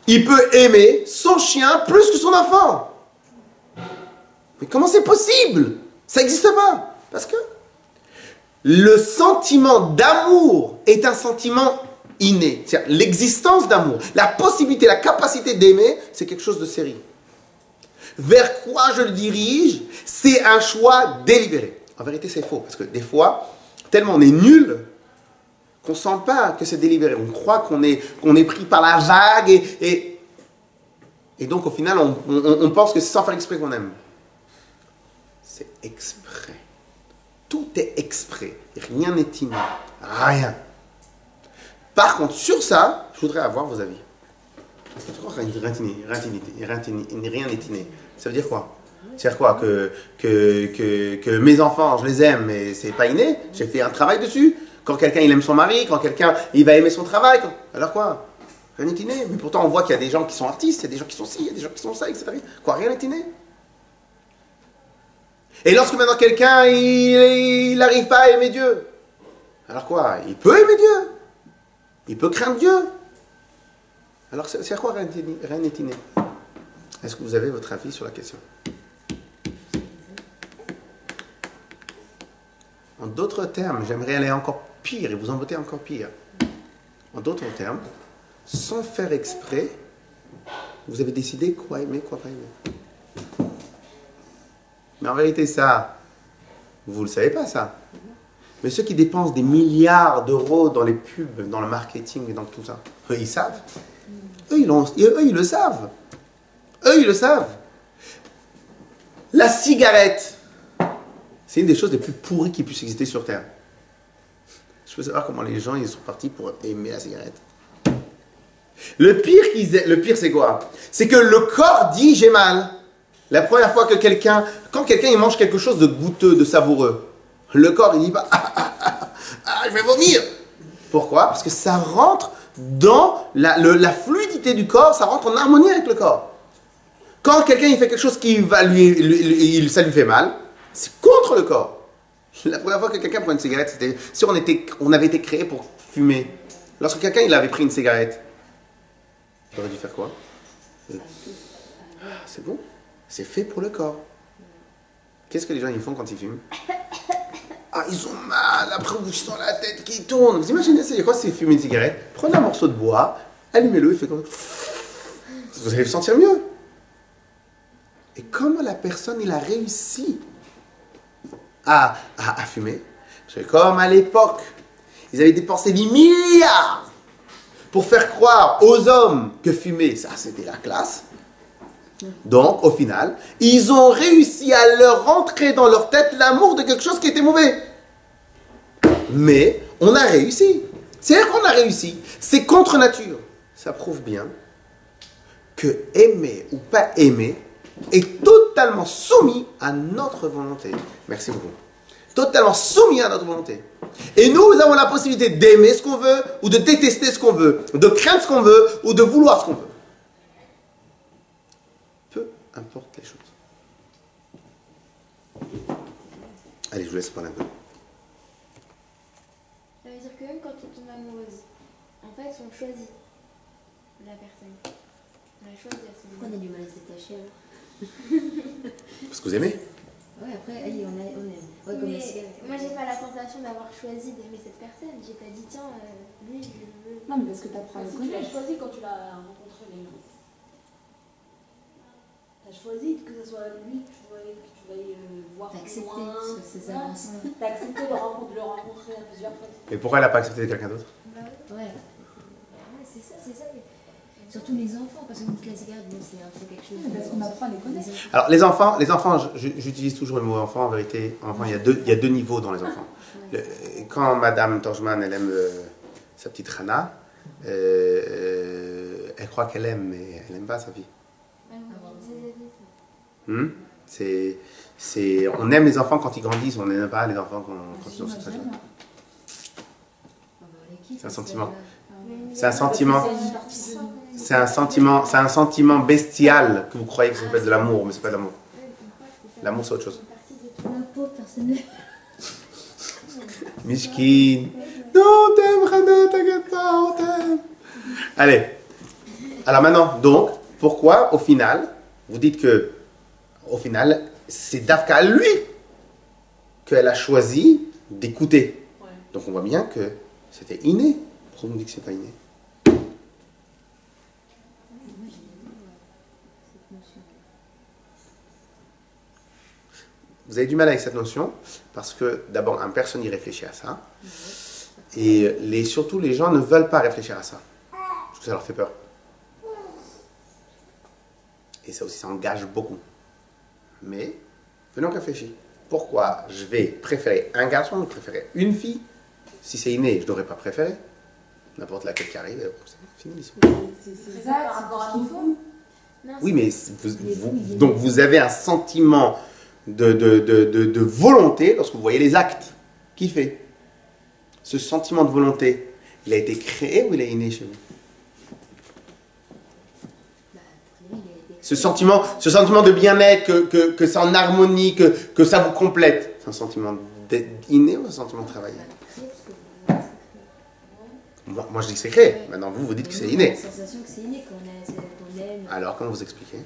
Il peut aimer son chien plus que son enfant. Mais comment c'est possible? Ça n'existe pas. Parce que le sentiment d'amour est un sentiment inné. C'est-à-dire l'existence d'amour, la possibilité, la capacité d'aimer, c'est quelque chose de sérieux. Vers quoi je le dirige? C'est un choix délibéré. En vérité, c'est faux. Parce que des fois, tellement on est nul qu'on ne sent pas que c'est délibéré. On croit qu'on est pris par la vague et donc au final, on pense que c'est sans faire exprès qu'on aime. C'est exprès. Tout est exprès. Rien n'est inné. Rien. Par contre, sur ça, je voudrais avoir vos avis. Rien n'est inné. Ça veut dire quoi? C'est-à-dire quoi? Que mes enfants, je les aime, mais c'est pas inné. J'ai fait un travail dessus. Quand quelqu'un il aime son mari, quand quelqu'un il va aimer son travail, alors quoi? Rien n'est inné. Mais pourtant on voit qu'il y a des gens qui sont artistes, il y a des gens qui sont ci, il y a des gens qui sont ça, etc. Quoi? Rien n'est inné. Et lorsque maintenant quelqu'un il n'arrive pas à aimer Dieu, alors quoi? Il peut aimer Dieu. Il peut craindre Dieu. Alors c'est à quoi rien n'est inné? Est-ce que vous avez votre avis sur la question? En d'autres termes, j'aimerais aller encore pire et vous embêter encore pire. En d'autres termes, sans faire exprès, vous avez décidé quoi aimer, quoi pas aimer. Mais en vérité, ça, vous ne le savez pas, ça. Mais ceux qui dépensent des milliards d'euros dans les pubs, dans le marketing et dans tout ça, eux, ils savent. Eux, ils le savent. Eux, ils le savent. La cigarette, c'est une des choses les plus pourries qui puissent exister sur Terre. Je veux savoir comment les gens ils sont partis pour aimer la cigarette. Le pire c'est quoi? C'est que le corps dit j'ai mal. La première fois que quand quelqu'un il mange quelque chose de goûteux, de savoureux, le corps il dit je vais vomir. Pourquoi? Parce que ça rentre dans la fluidité du corps, ça rentre en harmonie avec le corps. Quand quelqu'un il fait quelque chose qui va ça lui fait mal, c'est contre le corps. La première fois que quelqu'un prend une cigarette, c'était si on avait été créé pour fumer. Lorsque quelqu'un il avait pris une cigarette, il aurait dû faire quoi? C'est bon, c'est fait pour le corps. Qu'est-ce que les gens ils font quand ils fument? Ah, ils ont mal, après ils sont la tête qui tourne. Vous imaginez, c'est quoi si vous fumez une cigarette? Prenez un morceau de bois, allumez-le, il fait comme ça. Vous allez vous sentir mieux. Et comment la personne il a réussi à fumer? Parce que comme à l'époque, ils avaient dépensé des milliards pour faire croire aux hommes que fumer, ça c'était la classe. Donc, au final, ils ont réussi à leur rentrer dans leur tête l'amour de quelque chose qui était mauvais. Mais on a réussi. C'est-à-dire qu'on a réussi. C'est contre nature. Ça prouve bien que aimer ou pas aimer est totalement soumis à notre volonté. Merci beaucoup. Totalement soumis à notre volonté. Et nous avons la possibilité d'aimer ce qu'on veut, ou de détester ce qu'on veut, de craindre ce qu'on veut, ou de vouloir ce qu'on veut. Peu importe les choses. Allez, je vous laisse parler un peu. Ça veut dire que même quand on tombe amoureuse, en fait, on choisit la personne. On la choisit à ce moment. Pourquoi on a du mal à se détacher alors? Parce que vous aimez? Ouais, après, allez, on aime. Ouais, comme Mais la cigarette. moi, j'ai pas la sensation d'avoir choisi d'aimer cette personne. J'ai pas dit, tiens, lui, je veux. Non, mais parce que tu apprends à le Si tu l'as connaître. choisi quand tu l'as rencontré, les gens. Tu as choisi que ce soit lui que tu vas voir T'as plus accepté loin. ces Voilà. avancements. T'as accepté de le rencontrer à plusieurs fois. Et pourquoi elle n'a pas accepté quelqu'un d'autre? Bah ouais. Ouais. Ouais, c'est ça. Surtout les enfants, parce que la cigarette, bon, c'est un peu quelque chose. Parce qu'on apprend à les connaître. Alors, les enfants, j'utilise toujours le mot enfant. En vérité, enfant, il y a deux niveaux dans les enfants. Quand Madame Torjman, elle aime sa petite Rana, elle croit qu'elle aime, mais elle n'aime pas sa fille. On aime les enfants quand ils grandissent, on n'aime pas les enfants quand ils sont très jeunes. C'est un sentiment. C'est un sentiment. C'est un sentiment bestial que vous croyez que ça s'appelle de l'amour, mais c'est pas de l'amour. L'amour, c'est autre chose. La pauvre personne. Mishkin. Non, on t'aime, Rana, t'inquiète pas, on t'aime. Allez. Alors maintenant, donc, pourquoi, au final, vous dites que, au final, c'est Dafka à lui qu'elle a choisi d'écouter. Ouais. Donc on voit bien que c'était inné. Pourquoi on dit que c'est pas inné? Vous avez du mal avec cette notion parce que d'abord, personne n'y réfléchit à ça. Et surtout, les gens ne veulent pas réfléchir à ça. Parce que ça leur fait peur. Et ça aussi, ça engage beaucoup. Mais, venons réfléchir. Pourquoi je vais préférer un garçon ou préférer une fille? Si c'est inné, je ne devrais pas préférer. N'importe laquelle qui arrive, c'est fini l'histoire. C'est ça, par rapport à l'enfant. Oui, mais donc vous avez un sentiment de volonté lorsque vous voyez les actes. Qui fait? Ce sentiment de volonté, il a été créé ou il est inné chez vous? Ce sentiment de bien-être, que c'est en harmonie, que ça vous complète, c'est un sentiment inné ou un sentiment travaillé? Moi je dis que c'est créé, maintenant vous dites que c'est inné. La sensation que c'est inné, qu'on aime. Alors, comment vous expliquez?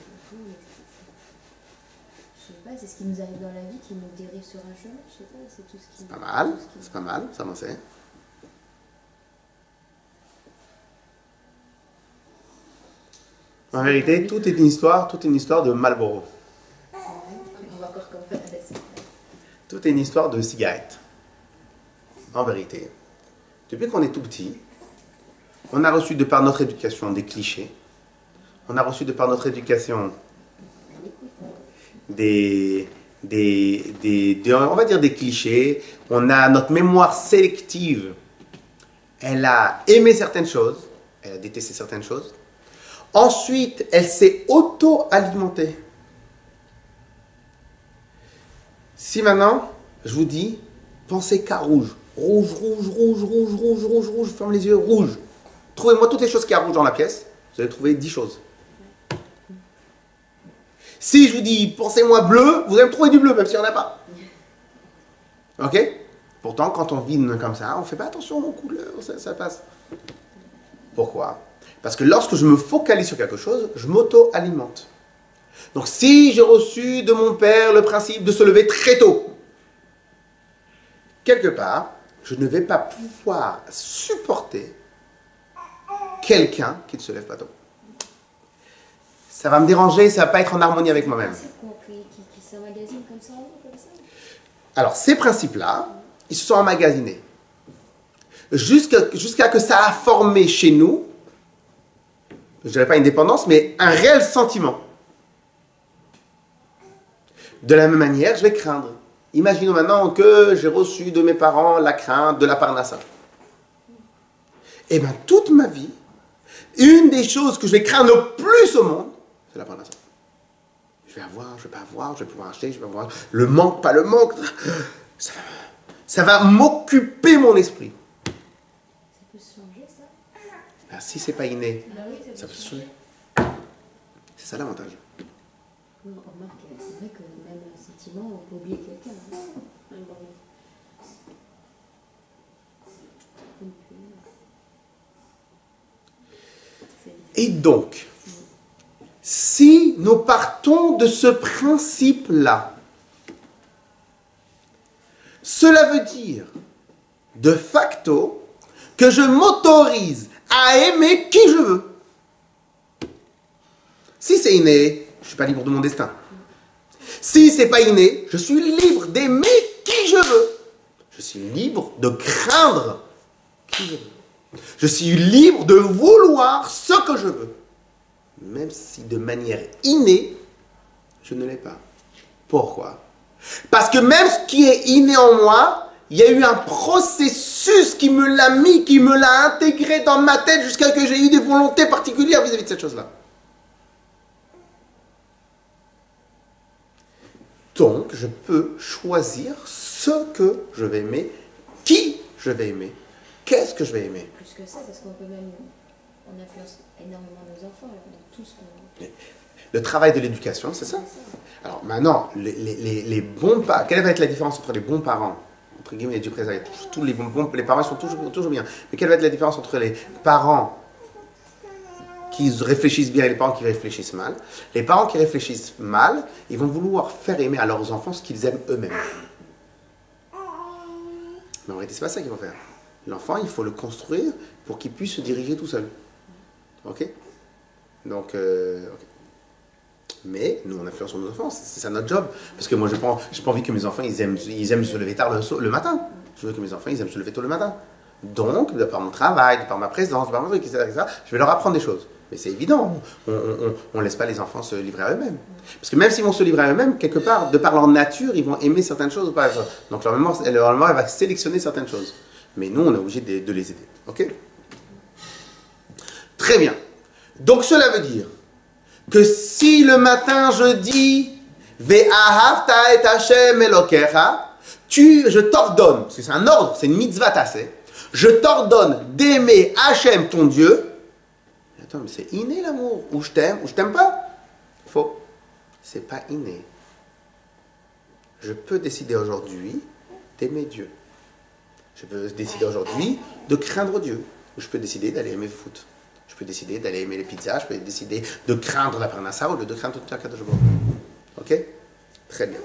Je sais pas, c'est ce qui nous arrive dans la vie qui nous dirige sur un chemin, je sais pas, c'est tout ce qui... C'est pas mal, ça m'en sait. En vérité, tout est une histoire de Marlboro. On va encore comparer à ça. Tout est une histoire de cigarette. En vérité, depuis qu'on est tout petit, on a reçu de par notre éducation des clichés. On a reçu de par notre éducation on va dire des clichés. On a notre mémoire sélective. Elle a aimé certaines choses, elle a détesté certaines choses. Ensuite, elle s'est auto-alimentée. Si maintenant, je vous dis, pensez qu'à rouge. Rouge, ferme les yeux, rouge. Trouvez-moi toutes les choses qui y a rouge dans la pièce. Vous allez trouver 10 choses. Si je vous dis, pensez-moi bleu, vous allez me trouver du bleu, même s'il n'y en a pas. Ok? Pourtant, quand on vit comme ça, on ne fait pas attention aux couleurs, ça passe. Pourquoi? Parce que lorsque je me focalise sur quelque chose, je m'auto-alimente. Donc si j'ai reçu de mon père le principe de se lever très tôt, quelque part, je ne vais pas pouvoir supporter quelqu'un qui ne se lève pas tôt. Ça va me déranger, ça ne va pas être en harmonie avec moi-même. Qui s'emmagasinent comme ça. Alors, ces principes-là, ils se sont emmagasinés. Jusqu'à que ça a formé chez nous, je ne dirais pas une dépendance, mais un réel sentiment. De la même manière, je vais craindre. Imaginons maintenant que j'ai reçu de mes parents la crainte de la parnassa. Et bien, toute ma vie, une des choses que je vais craindre le plus au monde, c'est la parnassa. Je vais avoir, je ne vais pas avoir, je vais pouvoir acheter, je vais avoir le manque, pas le manque. Ça va m'occuper mon esprit. Ça peut se changer, ça? Ben, si c'est pas inné, ça peut se changer. C'est ça l'avantage. Remarque, c'est vrai que même un sentiment, on peut oublier quelqu'un. Et donc, si nous partons de ce principe-là, cela veut dire, de facto, que je m'autorise à aimer qui je veux. Si c'est inné, je ne suis pas libre de mon destin. Si c'est pas inné, je suis libre d'aimer qui je veux. Je suis libre de craindre qui je veux. Je suis libre de vouloir ce que je veux. Même si de manière innée, je ne l'ai pas. Pourquoi? Parce que même ce qui est inné en moi Il y a eu un processus qui me l'a mis, qui me l'a intégré dans ma tête jusqu'à ce que j'ai eu des volontés particulières vis-à-vis de cette chose-là. Donc, je peux choisir ce que je vais aimer, qui je vais aimer, qu'est-ce que je vais aimer. Plus que ça, parce qu'on peut même... On influence énormément nos enfants alors, dans tout ce qu'on... Le travail de l'éducation, c'est ça. Alors maintenant, les bons parents, quelle va être la différence entre les bons parents, entre guillemets, du présent, tous les les parents sont toujours bien, mais quelle va être la différence entre les parents qui réfléchissent bien et les parents qui réfléchissent mal? Les parents qui réfléchissent mal, ils vont vouloir faire aimer à leurs enfants ce qu'ils aiment eux-mêmes. Mais en réalité, c'est pas ça qu'ils vont faire. L'enfant, il faut le construire pour qu'il puisse se diriger tout seul. Ok? Donc, ok. Mais nous, on influence sur nos enfants, c'est ça notre job. Parce que moi, je n'ai pas envie que mes enfants, ils aiment se lever tard le matin. Je veux que mes enfants, ils aiment se lever tôt le matin. Donc, de par mon travail, de par ma présence, de par mon truc, etc., je vais leur apprendre des choses. Mais c'est évident, on ne laisse pas les enfants se livrer à eux-mêmes. Parce que même s'ils vont se livrer à eux-mêmes, quelque part, de par leur nature, ils vont aimer certaines choses ou pas. Donc, leur mémoire, elle va sélectionner certaines choses. Mais nous, on est obligé de les aider. Ok? Très bien. Donc, cela veut dire que si le matin je dis Ve'ahavta et Hashem Elokecha, je t'ordonne, parce que c'est un ordre, c'est une mitzvah tassée, je t'ordonne d'aimer Hashem ton Dieu. Attends, mais c'est inné l'amour, ou je t'aime pas. Faux, c'est pas inné. Je peux décider aujourd'hui d'aimer Dieu. Je peux décider aujourd'hui de craindre Dieu, ou je peux décider d'aller aimer le foot. Je peux décider d'aller aimer les pizzas, je peux décider de craindre la parnassa ou de craindre tout Akadosh Baruch Hu. Ok? Très bien.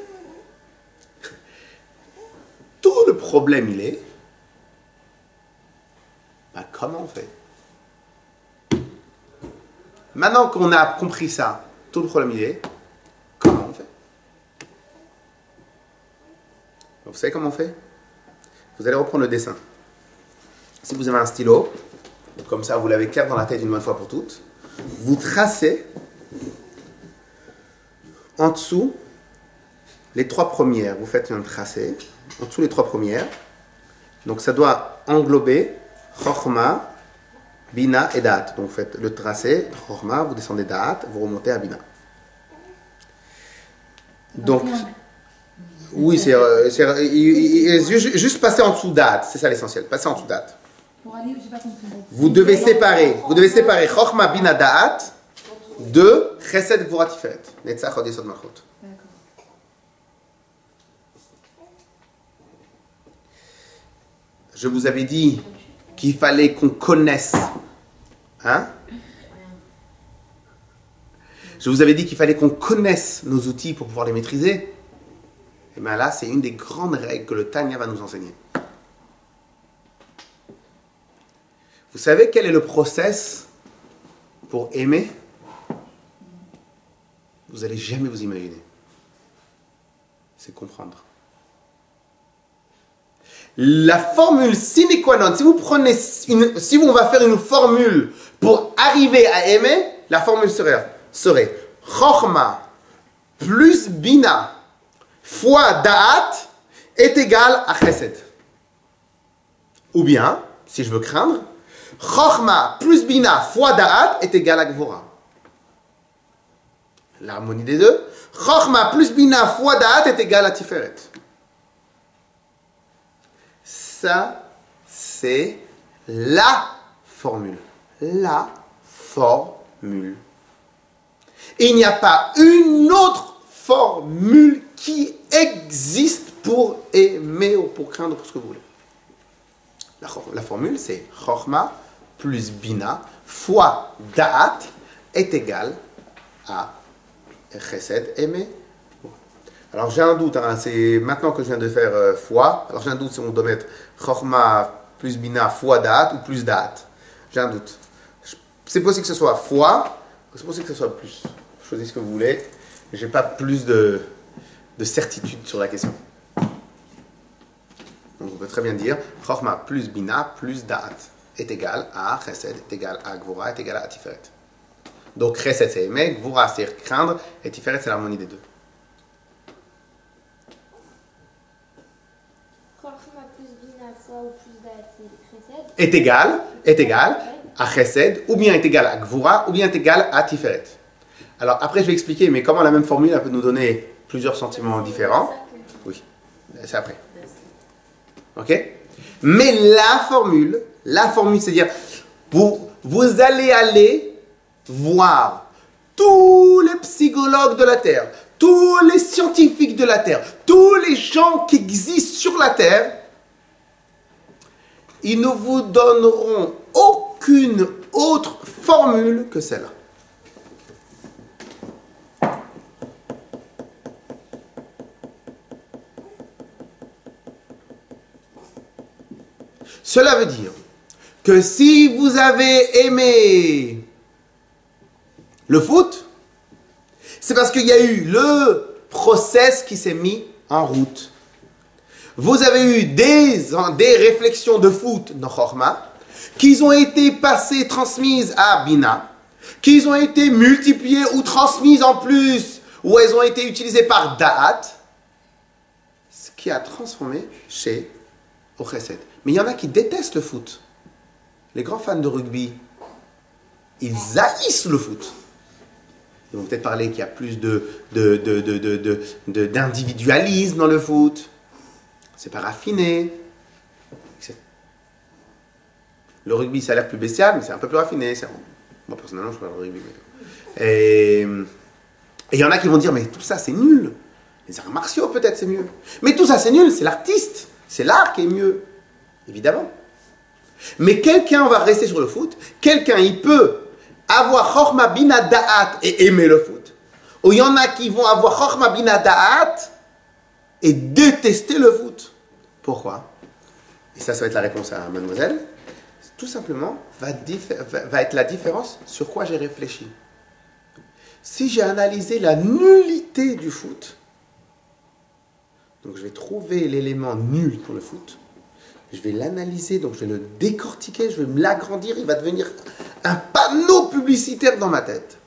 Tout le problème, il est, comment on fait? Maintenant qu'on a compris ça, tout le problème, il est, comment on fait? Donc, vous savez comment on fait? Vous allez reprendre le dessin. Si vous avez un stylo, comme ça, vous l'avez clair dans la tête une bonne fois pour toutes. Vous tracez en dessous les trois premières. Vous faites un tracé en dessous les trois premières. Donc, ça doit englober Chochma, Bina et Da'at. Donc, vous faites le tracé, Chochma, vous descendez Da'at, vous remontez à Bina. Donc, oui, c'est juste passer en dessous Da'at. C'est ça l'essentiel. Passer en dessous Da'at. Vous devez séparer Chochma Bina Da'at de Chesed Gvura Tiferet. Netzach Od Yesod Malchut. Je vous avais dit qu'il fallait qu'on connaisse. Hein? Je vous avais dit qu'il fallait qu'on connaisse nos outils pour pouvoir les maîtriser. Et bien là, c'est une des grandes règles que le Tanya va nous enseigner. Vous savez quel est le process pour aimer? Vous n'allez jamais vous imaginer. C'est comprendre. La formule sine qua non, si on va faire une formule pour arriver à aimer, la formule serait Chochma plus Bina fois Da'at est égal à Chesed. Ou bien, si je veux craindre, Chochma plus Bina fois Da'at est égal à Gvura. L'harmonie des deux. Chochma plus Bina fois Da'at est égal à Tiferet. Ça, c'est la formule. La formule. Et il n'y a pas une autre formule qui existe pour aimer ou pour craindre, pour ce que vous voulez. La formule, c'est Chochma plus Bina fois Da'at est égal à Chesed, aimer. Alors j'ai un doute, hein, c'est maintenant que je viens de faire fois. Alors j'ai un doute si on doit mettre Chochma plus Bina fois Da'at ou plus Da'at. J'ai un doute. C'est possible que ce soit fois, c'est possible que ce soit plus. Choisissez ce que vous voulez. J'ai pas plus de certitude sur la question. Donc on peut très bien dire Chochma plus Bina plus Da'at est égal à Chesed, est égal à Gvura, est égal à Tiferet. Donc Chesed c'est aimer, Gvura c'est craindre, et Tiferet c'est l'harmonie des deux. Chochma ou plus d'At, c'est Chesed. est égal à Chesed, ou bien est égal à Gvura, ou bien est égal à Tiferet. Alors après je vais expliquer, mais comment la même formule elle peut nous donner plusieurs sentiments différents. Oui, c'est après. Ok? Mais la formule, c'est-à-dire, vous allez aller voir tous les psychologues de la Terre, tous les scientifiques de la Terre, tous les gens qui existent sur la Terre, ils ne vous donneront aucune autre formule que celle-là. Cela veut dire que si vous avez aimé le foot, c'est parce qu'il y a eu le process qui s'est mis en route. Vous avez eu des réflexions de foot dans Chorma, qui ont été passées, transmises à Bina, qui ont été multipliées ou transmises en plus, ou elles ont été utilisées par Da'at, ce qui a transformé chez Chesed. Mais il y en a qui détestent le foot. Les grands fans de rugby, ils haïssent le foot. Ils vont peut-être parler qu'il y a plus d'individualisme dans le foot. C'est pas raffiné. Le rugby, ça a l'air plus bestial, mais c'est un peu plus raffiné. Moi, personnellement, je parle de rugby. Et il y en a qui vont dire, mais tout ça, c'est nul. Les arts martiaux, peut-être, c'est mieux. Mais tout ça, c'est nul. C'est l'artiste. C'est l'art qui est mieux. Évidemment. Mais quelqu'un va rester sur le foot. Quelqu'un, il peut avoir Chorma Bina Da'at et aimer le foot. Ou il y en a qui vont avoir Chorma Bina Da'at et détester le foot. Pourquoi? Et ça va être la réponse à mademoiselle. Tout simplement, va être la différence sur quoi j'ai réfléchi. Si j'ai analysé la nullité du foot, donc je vais trouver l'élément nul pour le foot, je vais l'analyser, donc je vais le décortiquer, je vais me l'agrandir, il va devenir un panneau publicitaire dans ma tête.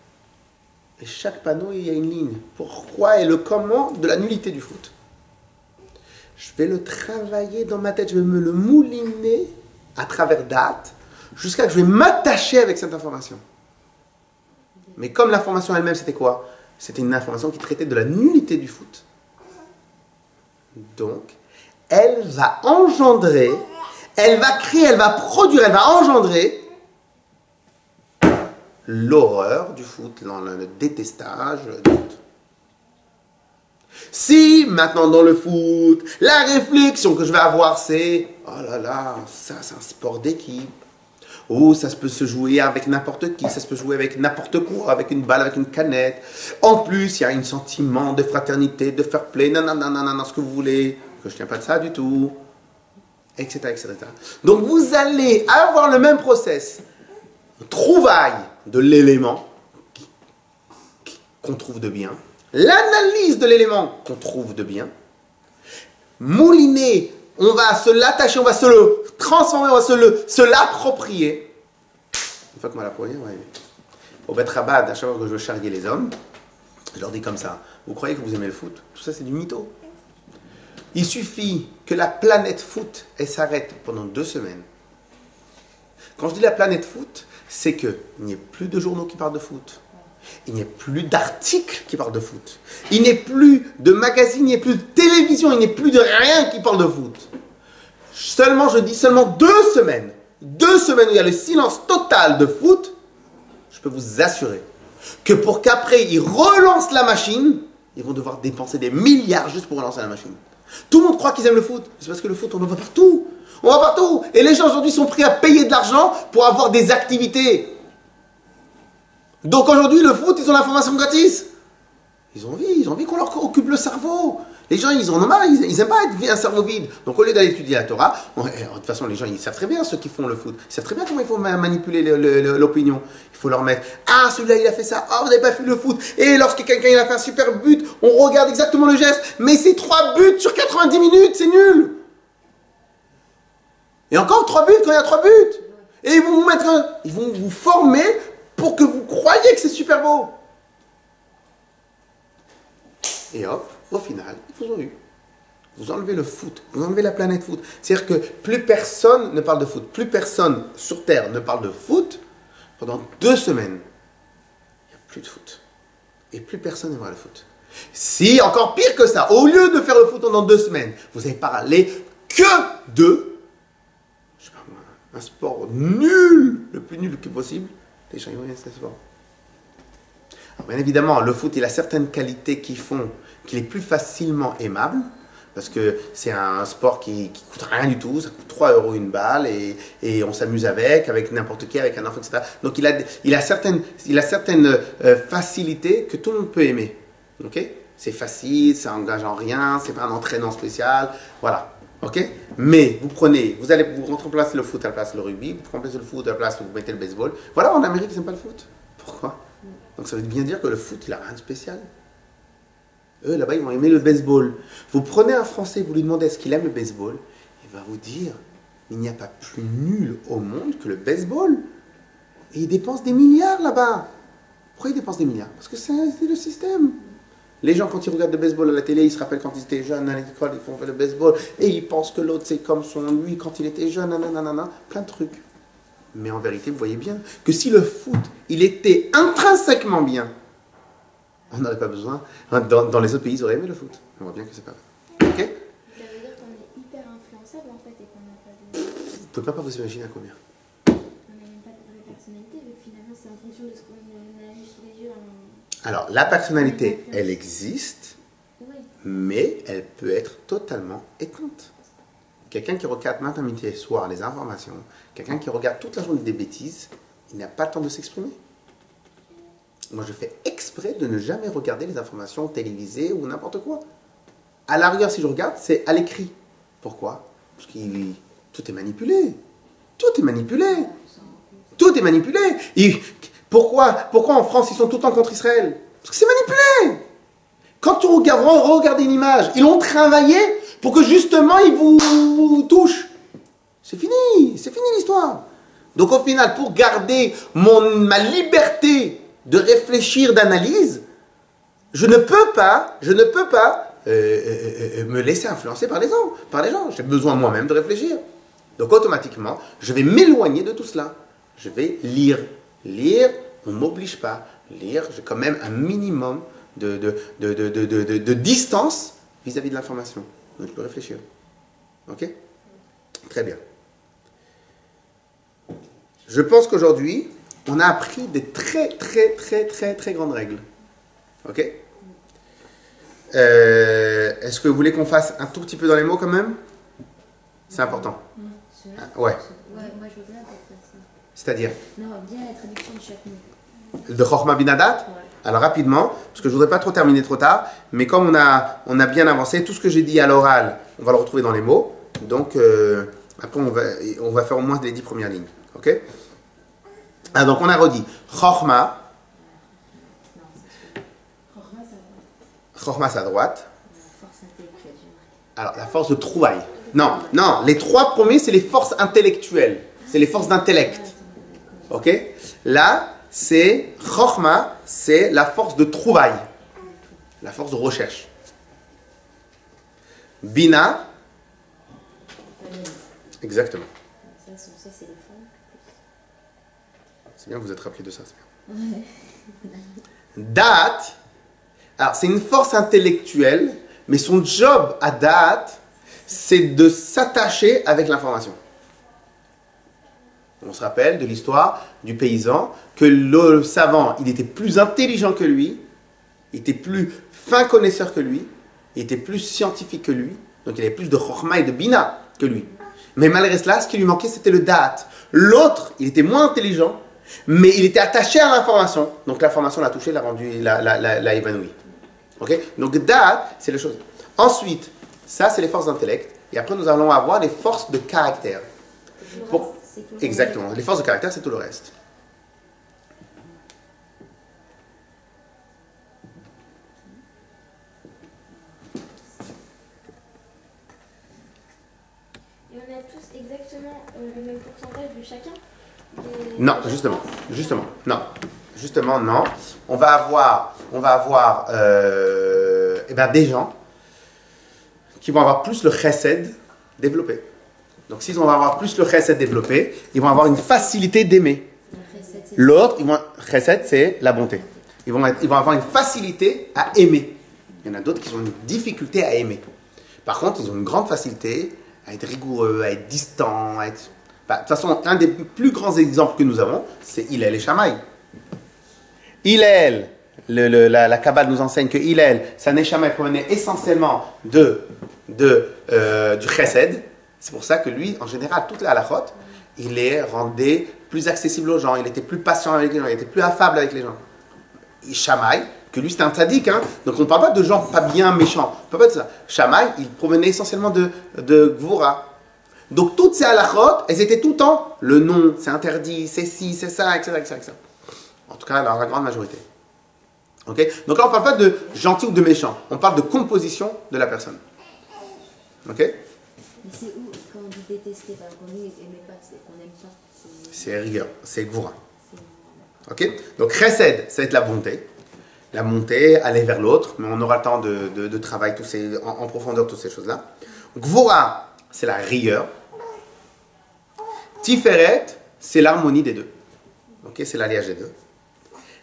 Et chaque panneau, il y a une ligne. Pourquoi et le comment de la nullité du foot. Je vais le travailler dans ma tête, je vais me le mouliner à travers date, jusqu'à ce que je vais m'attacher avec cette information. Mais comme l'information elle-même, c'était quoi? C'était une information qui traitait de la nullité du foot. Donc, elle va engendrer, elle va créer, elle va produire, elle va engendrer l'horreur du foot, le détestage du foot. Si maintenant dans le foot, la réflexion que je vais avoir c'est « Oh là là, ça c'est un sport d'équipe ». Oh, ça peut se jouer avec n'importe qui, ça se peut jouer avec n'importe quoi, avec une balle, avec une canette. En plus, il y a un sentiment de fraternité, de fair play, nanana, ce que vous voulez, que je ne tiens pas de ça du tout, etc., etc. Donc vous allez avoir le même process, trouvaille de l'élément qu'on trouve de bien, l'analyse de l'élément qu'on trouve de bien, mouliner, on va se l'attacher, on va se le transformer, on va se l'approprier. Une fois qu'on va l'approprier, ouais. Au Bet Rabad, à chaque fois que je veux charrier les hommes, je leur dis comme ça, vous croyez que vous aimez le foot? Tout ça c'est du mytho. Il suffit que la planète foot, elle s'arrête pendant 2 semaines. Quand je dis la planète foot, c'est qu'il n'y ait plus de journaux qui parlent de foot. Il n'y a plus d'articles qui parlent de foot. Il n'y a plus de magazines, il n'y a plus de télévision, il n'y a plus de rien qui parle de foot. Je dis seulement 2 semaines. 2 semaines où il y a le silence total de foot, je peux vous assurer que pour qu'après ils relancent la machine, ils vont devoir dépenser des milliards juste pour relancer la machine. Tout le monde croit qu'ils aiment le foot. C'est parce que le foot, on le voit partout. On va partout. Et les gens aujourd'hui sont prêts à payer de l'argent pour avoir des activités. Donc aujourd'hui, le foot, ils ont l'information gratis. Ils ont envie qu'on leur occupe le cerveau. Les gens, ils en ont marre, ils n'aiment pas être un cerveau vide. Donc au lieu d'aller étudier la Torah, de toute façon, les gens, ils savent très bien ceux qui font le foot. Ils savent très bien comment il faut manipuler l'opinion. Il faut leur mettre, ah, celui-là, il a fait ça. Ah, vous n'avez pas fait le foot. Et lorsque quelqu'un il a fait un super but, on regarde exactement le geste. Mais c'est 3 buts sur 90 minutes, c'est nul. Et encore 3 buts quand il y a 3 buts. Et ils vont vous former pour que vous croyiez que c'est super beau. Et hop, au final, ils vous ont eu. Vous enlevez le foot, vous enlevez la planète foot. C'est-à-dire que plus personne ne parle de foot, plus personne sur Terre ne parle de foot, pendant 2 semaines, il n'y a plus de foot. Et plus personne n'aimera le foot. Si, encore pire que ça, au lieu de faire le foot pendant 2 semaines, vous avez parlé que de, je sais pas moi, un sport nul, le plus nul que possible, les gens ils vont aimer ce sport. Alors, bien évidemment, le foot, il a certaines qualités qui font qu'il est plus facilement aimable, parce que c'est un sport qui coûte rien du tout, ça coûte 3 € une balle, et on s'amuse avec n'importe qui, avec un enfant, etc. Donc il a certaines facilités que tout le monde peut aimer. Ok? C'est facile, ça engage en rien, c'est pas un entraînement spécial, voilà. Ok? Mais vous remplacez le foot à la place le rugby, vous remplacez le foot à la place vous mettez le baseball. Voilà, en Amérique, ils n'aiment pas le foot. Pourquoi? Donc ça veut bien dire que le foot, il n'a rien de spécial. Eux, là-bas, ils vont aimer le baseball. Vous prenez un Français, vous lui demandez est-ce qu'il aime le baseball, il va vous dire, il n'y a pas plus nul au monde que le baseball. Et il dépense des milliards là-bas. Pourquoi il dépense des milliards? Parce que c'est le système. Les gens, quand ils regardent le baseball à la télé, ils se rappellent quand ils étaient jeunes à l'école, ils font le baseball, et ils pensent que l'autre, c'est comme lui quand il était jeune, nanana, plein de trucs. Mais en vérité, vous voyez bien que si le foot, il était intrinsèquement bien, on n'aurait pas besoin. Dans les autres pays, ils auraient aimé le foot. On voit bien que c'est pas vrai. Ok? Ça veut dire qu'on est hyper influençable en fait et qu'on n'a pas de. Vous pouvez pas vous imaginer à combien. On n'a même pas de vraie personnalité, mais finalement c'est en fonction de ce qu'on a vu sous les yeux. Alors, la personnalité, elle existe, Oui. mais elle peut être totalement éteinte. Quelqu'un qui regarde matin, midi et soir les informations, quelqu'un qui regarde toute la journée des bêtises, il n'a pas le temps de s'exprimer. Moi, je fais exprès de ne jamais regarder les informations télévisées ou n'importe quoi. À la rigueur, si je regarde, c'est à l'écrit. Pourquoi? Parce que tout est manipulé. Tout est manipulé. Tout est manipulé. Pourquoi en France, ils sont tout le temps contre Israël? Parce que c'est manipulé. Quand tu regardes une image, ils l'ont travaillé pour que justement, ils vous touchent. C'est fini l'histoire. Donc au final, pour garder ma liberté de réfléchir, d'analyse, je ne peux pas me laisser influencer par les gens. J'ai besoin moi-même de réfléchir. Donc automatiquement, je vais m'éloigner de tout cela. Je vais lire. Lire, on ne m'oblige pas. Lire, j'ai quand même un minimum de distance vis-à-vis de l'information. Donc je peux réfléchir. Ok? Très bien. Je pense qu'aujourd'hui, on a appris des très grandes règles. Ok? Est-ce que vous voulez qu'on fasse un tout petit peu dans les mots quand même? C'est important. Ouais. Ouais, moi je veux bien faire ça. C'est-à-dire? Non, bien la traduction de chaque mot. De Chokhmah bin Hadat? Ouais. Alors rapidement, parce que je ne voudrais pas trop terminer trop tard, mais comme on a bien avancé, tout ce que j'ai dit à l'oral, on va le retrouver dans les mots. Donc, après, on va faire au moins les 10 premières lignes. Ok? Ah, donc, on a redit Chokhmah. Chokhmah, c'est à droite. La force intellectuelle, j'aimerais. Alors, la force de trouvaille. Non, les 3 premiers, c'est les forces intellectuelles. C'est les forces d'intellect. Ok? Là, c'est Chokhmah, c'est la force de trouvaille. La force de recherche. Bina. Exactement. Ça, c'est les femmes. C'est bien que vous êtes rappelé de ça, c'est bien. Da'at, alors c'est une force intellectuelle, mais son job à Da'at, c'est de s'attacher avec l'information. On se rappelle de l'histoire du paysan, que le savant, il était plus intelligent que lui, il était plus fin connaisseur que lui, il était plus scientifique que lui, donc il avait plus de chokhmah et de bina que lui. Mais malgré cela, ce qui lui manquait, c'était le da'at. L'autre, il était moins intelligent, mais il était attaché à l'information. Donc l'information l'a touché, l'a rendu, l'a évanoui. Ok? Donc da'at, c'est la chose. Ensuite, ça, c'est les forces d'intellect. Et après, nous allons avoir les forces de caractère. Exactement. Les forces de caractère, c'est tout le reste. Et on a tous exactement le même pourcentage de chacun Non, justement, non. On va avoir des gens qui vont avoir plus le chesed développé. Donc s'ils vont avoir plus le chesed développé, ils vont avoir une facilité d'aimer. L'autre, chesed, c'est la bonté. Ils vont avoir une facilité à aimer. Il y en a d'autres qui ont une difficulté à aimer. Par contre, ils ont une grande facilité à être rigoureux, à être distants, à être... Bah, de toute façon, un des plus grands exemples que nous avons, c'est Hillel et Shammai. Hillel, la Kabbale nous enseigne que Hillel, sa neshama provenait essentiellement du chesed. C'est pour ça que lui, en général, toutes les halachot, il les rendait plus accessibles aux gens, il était plus patient avec les gens, il était plus affable avec les gens. Et Shammai, que lui c'était un tzaddik, hein, donc on ne parle pas de gens pas bien méchants, on parle pas de ça. Shammai, il provenait essentiellement de Gvura. Donc toutes ces halachot, elles étaient tout le temps le non, c'est interdit, c'est ci, c'est ça, etc., etc., etc. En tout cas, dans la grande majorité. Okay. Donc là, on ne parle pas de gentil ou de méchant, on parle de composition de la personne. Ok? Mais c'est où, quand on dit détester, par exemple, on n'aime pas, qu'on n'aime pas. C'est rigueur, c'est Gvura. Ok? Donc chesed, ça va être la bonté. La montée, aller vers l'autre, mais on aura le temps de travailler en profondeur toutes ces choses-là. Gvura, c'est la rigueur. Tiferet, c'est l'harmonie des deux. Ok, c'est l'alliage des deux.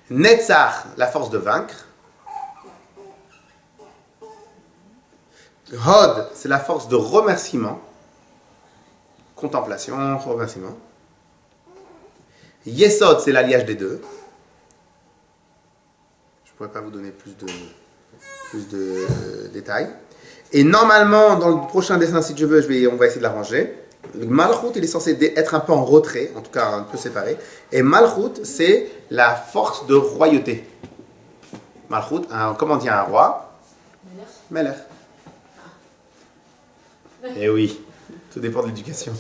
Netzach, la force de vaincre. Hod, c'est la force de remerciement. Contemplation, remerciement. Yesod, c'est l'alliage des deux. Je ne pourrais pas vous donner plus de détails. Et normalement, dans le prochain dessin, si je veux, on va essayer de l'arranger. Le Malchut, il est censé être un peu en retrait, en tout cas un peu séparé. Et Malchut, c'est la force de royauté. Malchut, comment on dit un roi? Melech. Eh oui, tout dépend de l'éducation.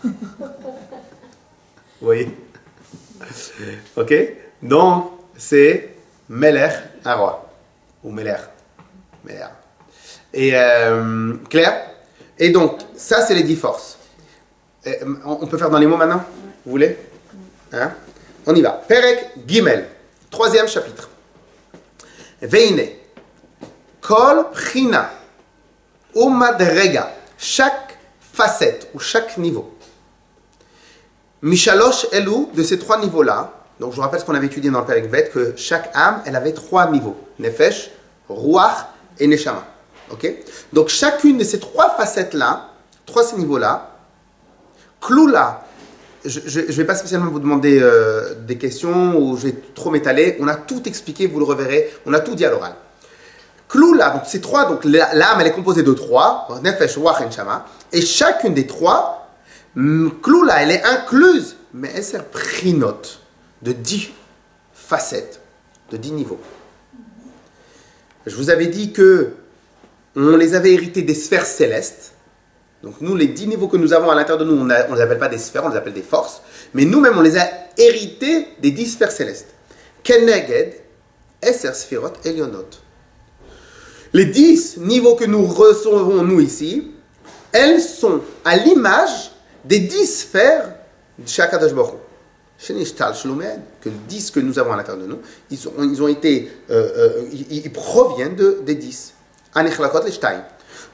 Vous voyez? Ok? Donc, c'est Melech, un roi. Ou Melech. Melech. Et clair? Et donc, ça, c'est les 10 forces. On peut faire dans les mots maintenant? Vous voulez? Hein? On y va. Perek Gimel, 3e chapitre. Veine, Kol China, Umadrega, chaque facette ou chaque niveau. Mishalosh Elou, de ces 3 niveaux-là, donc je vous rappelle ce qu'on avait étudié dans le Perek Bet, que chaque âme, elle avait 3 niveaux. Nefesh, Ruach et Neshama. Ok? Donc chacune de ces 3 facettes-là, 3 ces niveaux-là, Kloula, je ne vais pas spécialement vous demander des questions ou je vais trop m'étaler, on a tout expliqué, vous le reverrez, on a tout dit à l'oral. Kloula, donc ces 3, donc l'âme elle est composée de 3, Nefesh, Ruach et Neshama, et chacune des 3, Kloula, elle est incluse, mais elle sert prinote de 10 facettes, de 10 niveaux. Je vous avais dit que on les avait hérités des sphères célestes. Donc nous, les 10 niveaux que nous avons à l'intérieur de nous, on ne les appelle pas des sphères, on les appelle des forces. Mais nous-mêmes, on les a hérités des 10 sphères célestes. Keneged, Eser Sphirot, Elionot. Les 10 niveaux que nous recevons, nous, ici, elles sont à l'image des 10 sphères de Shakadosh Baruch Hu. Shenishtal Shlomed, que les 10 que nous avons à l'intérieur de nous, ils proviennent des 10. Anichlakot Leshtaim.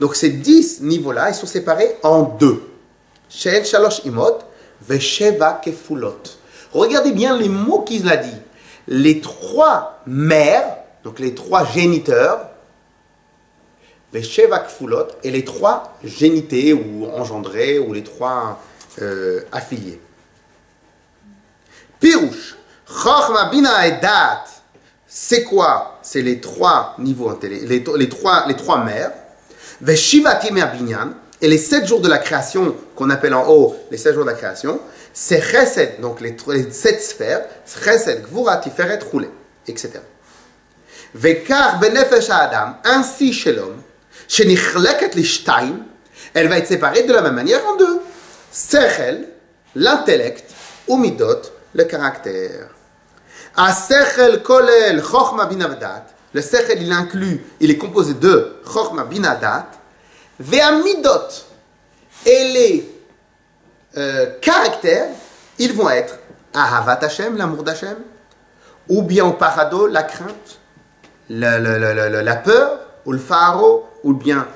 Donc ces 10 niveaux-là, ils sont séparés en 2. Shel Shalosh Imot, Vesheva Kefulot. Regardez bien les mots qu'il a dit. Les 3 mères, donc les 3 géniteurs, Vesheva Kefulot, et les 3 génités ou engendrés, ou les 3 affiliés. Pirouche, Chochma Bina et Dat. C'est quoi? C'est les 3 niveaux, les 3 mères. Veshivatim Abinyan, et les 7 jours de la création, qu'on appelle en haut les 7 jours de la création, c'est Chesed, donc les 7 sphères, Chesed, Gvura, Tiferet, Roulé, etc. Vekar benefesh Adam, ainsi chez l'homme, Shenichleket Lishtaim, elle va être séparée de la même manière en 2. Sechel, l'intellect, ou Midot, le caractère. A Sechel Kolel, Chochma Binavdat. Le sechel, il inclut, il est composé de Chochma Binadat, Ve'amidot, et les caractères, ils vont être Ahavat Hashem, l'amour d'Hashem, ou bien au parado, la crainte, la peur, ou le pharo, ou bien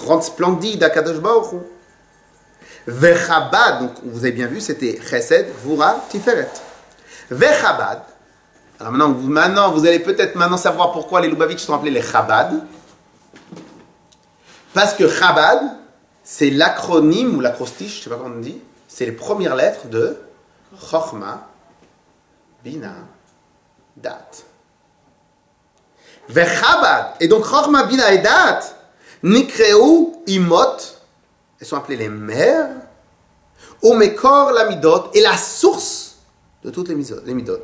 rendre splendide à Kadosh Baruch Hu. Vechabad, donc vous avez bien vu, c'était Chesed, Vura, Tiferet. Vechabad. Alors maintenant, vous allez peut-être savoir pourquoi les Lubavitch sont appelés les Chabad. Parce que Chabad, c'est l'acronyme ou l'acrostiche, je ne sais pas comment on dit, c'est les premières lettres de Chochma, Bina, Dat. Vechabad, et donc Chochma, Bina et Dat, Nikreu, Imot, elles sont appelées les mères, Omekor, la Midot, et la source de toutes les Midot.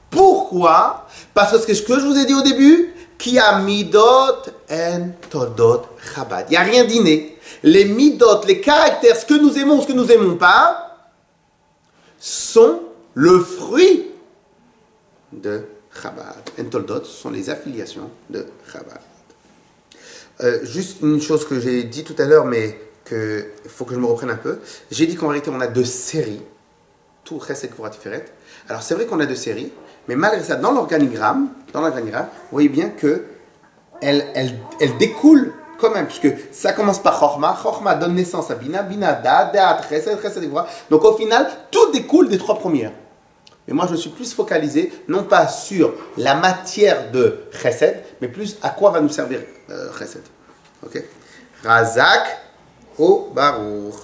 Pourquoi? Parce que ce que je vous ai dit au début, qui a Midot en Todot Chabad. Il n'y a rien d'inné. Les Midot, les caractères, ce que nous aimons, ce que nous n'aimons pas, sont le fruit de Chabad. En Toldot sont les affiliations de Chabad. Juste une chose que j'ai dit tout à l'heure, mais il faut que je me reprenne un peu. J'ai dit qu'en réalité, on a 2 séries. Tout Chesed Gvura Tiferet. Alors, c'est vrai qu'on a 2 séries, mais malgré ça, dans l'organigramme, vous voyez bien qu'elle découle quand même, puisque ça commence par Chochma. Chochma donne naissance à Bina, Bina, Dat, Chesed, Chesed Gvura. Donc, au final, tout découle des 3 premières. Mais moi, je suis plus focalisé, non pas sur la matière de Chesed, mais plus à quoi va nous servir Chesed. Ok? Razak au Baruch.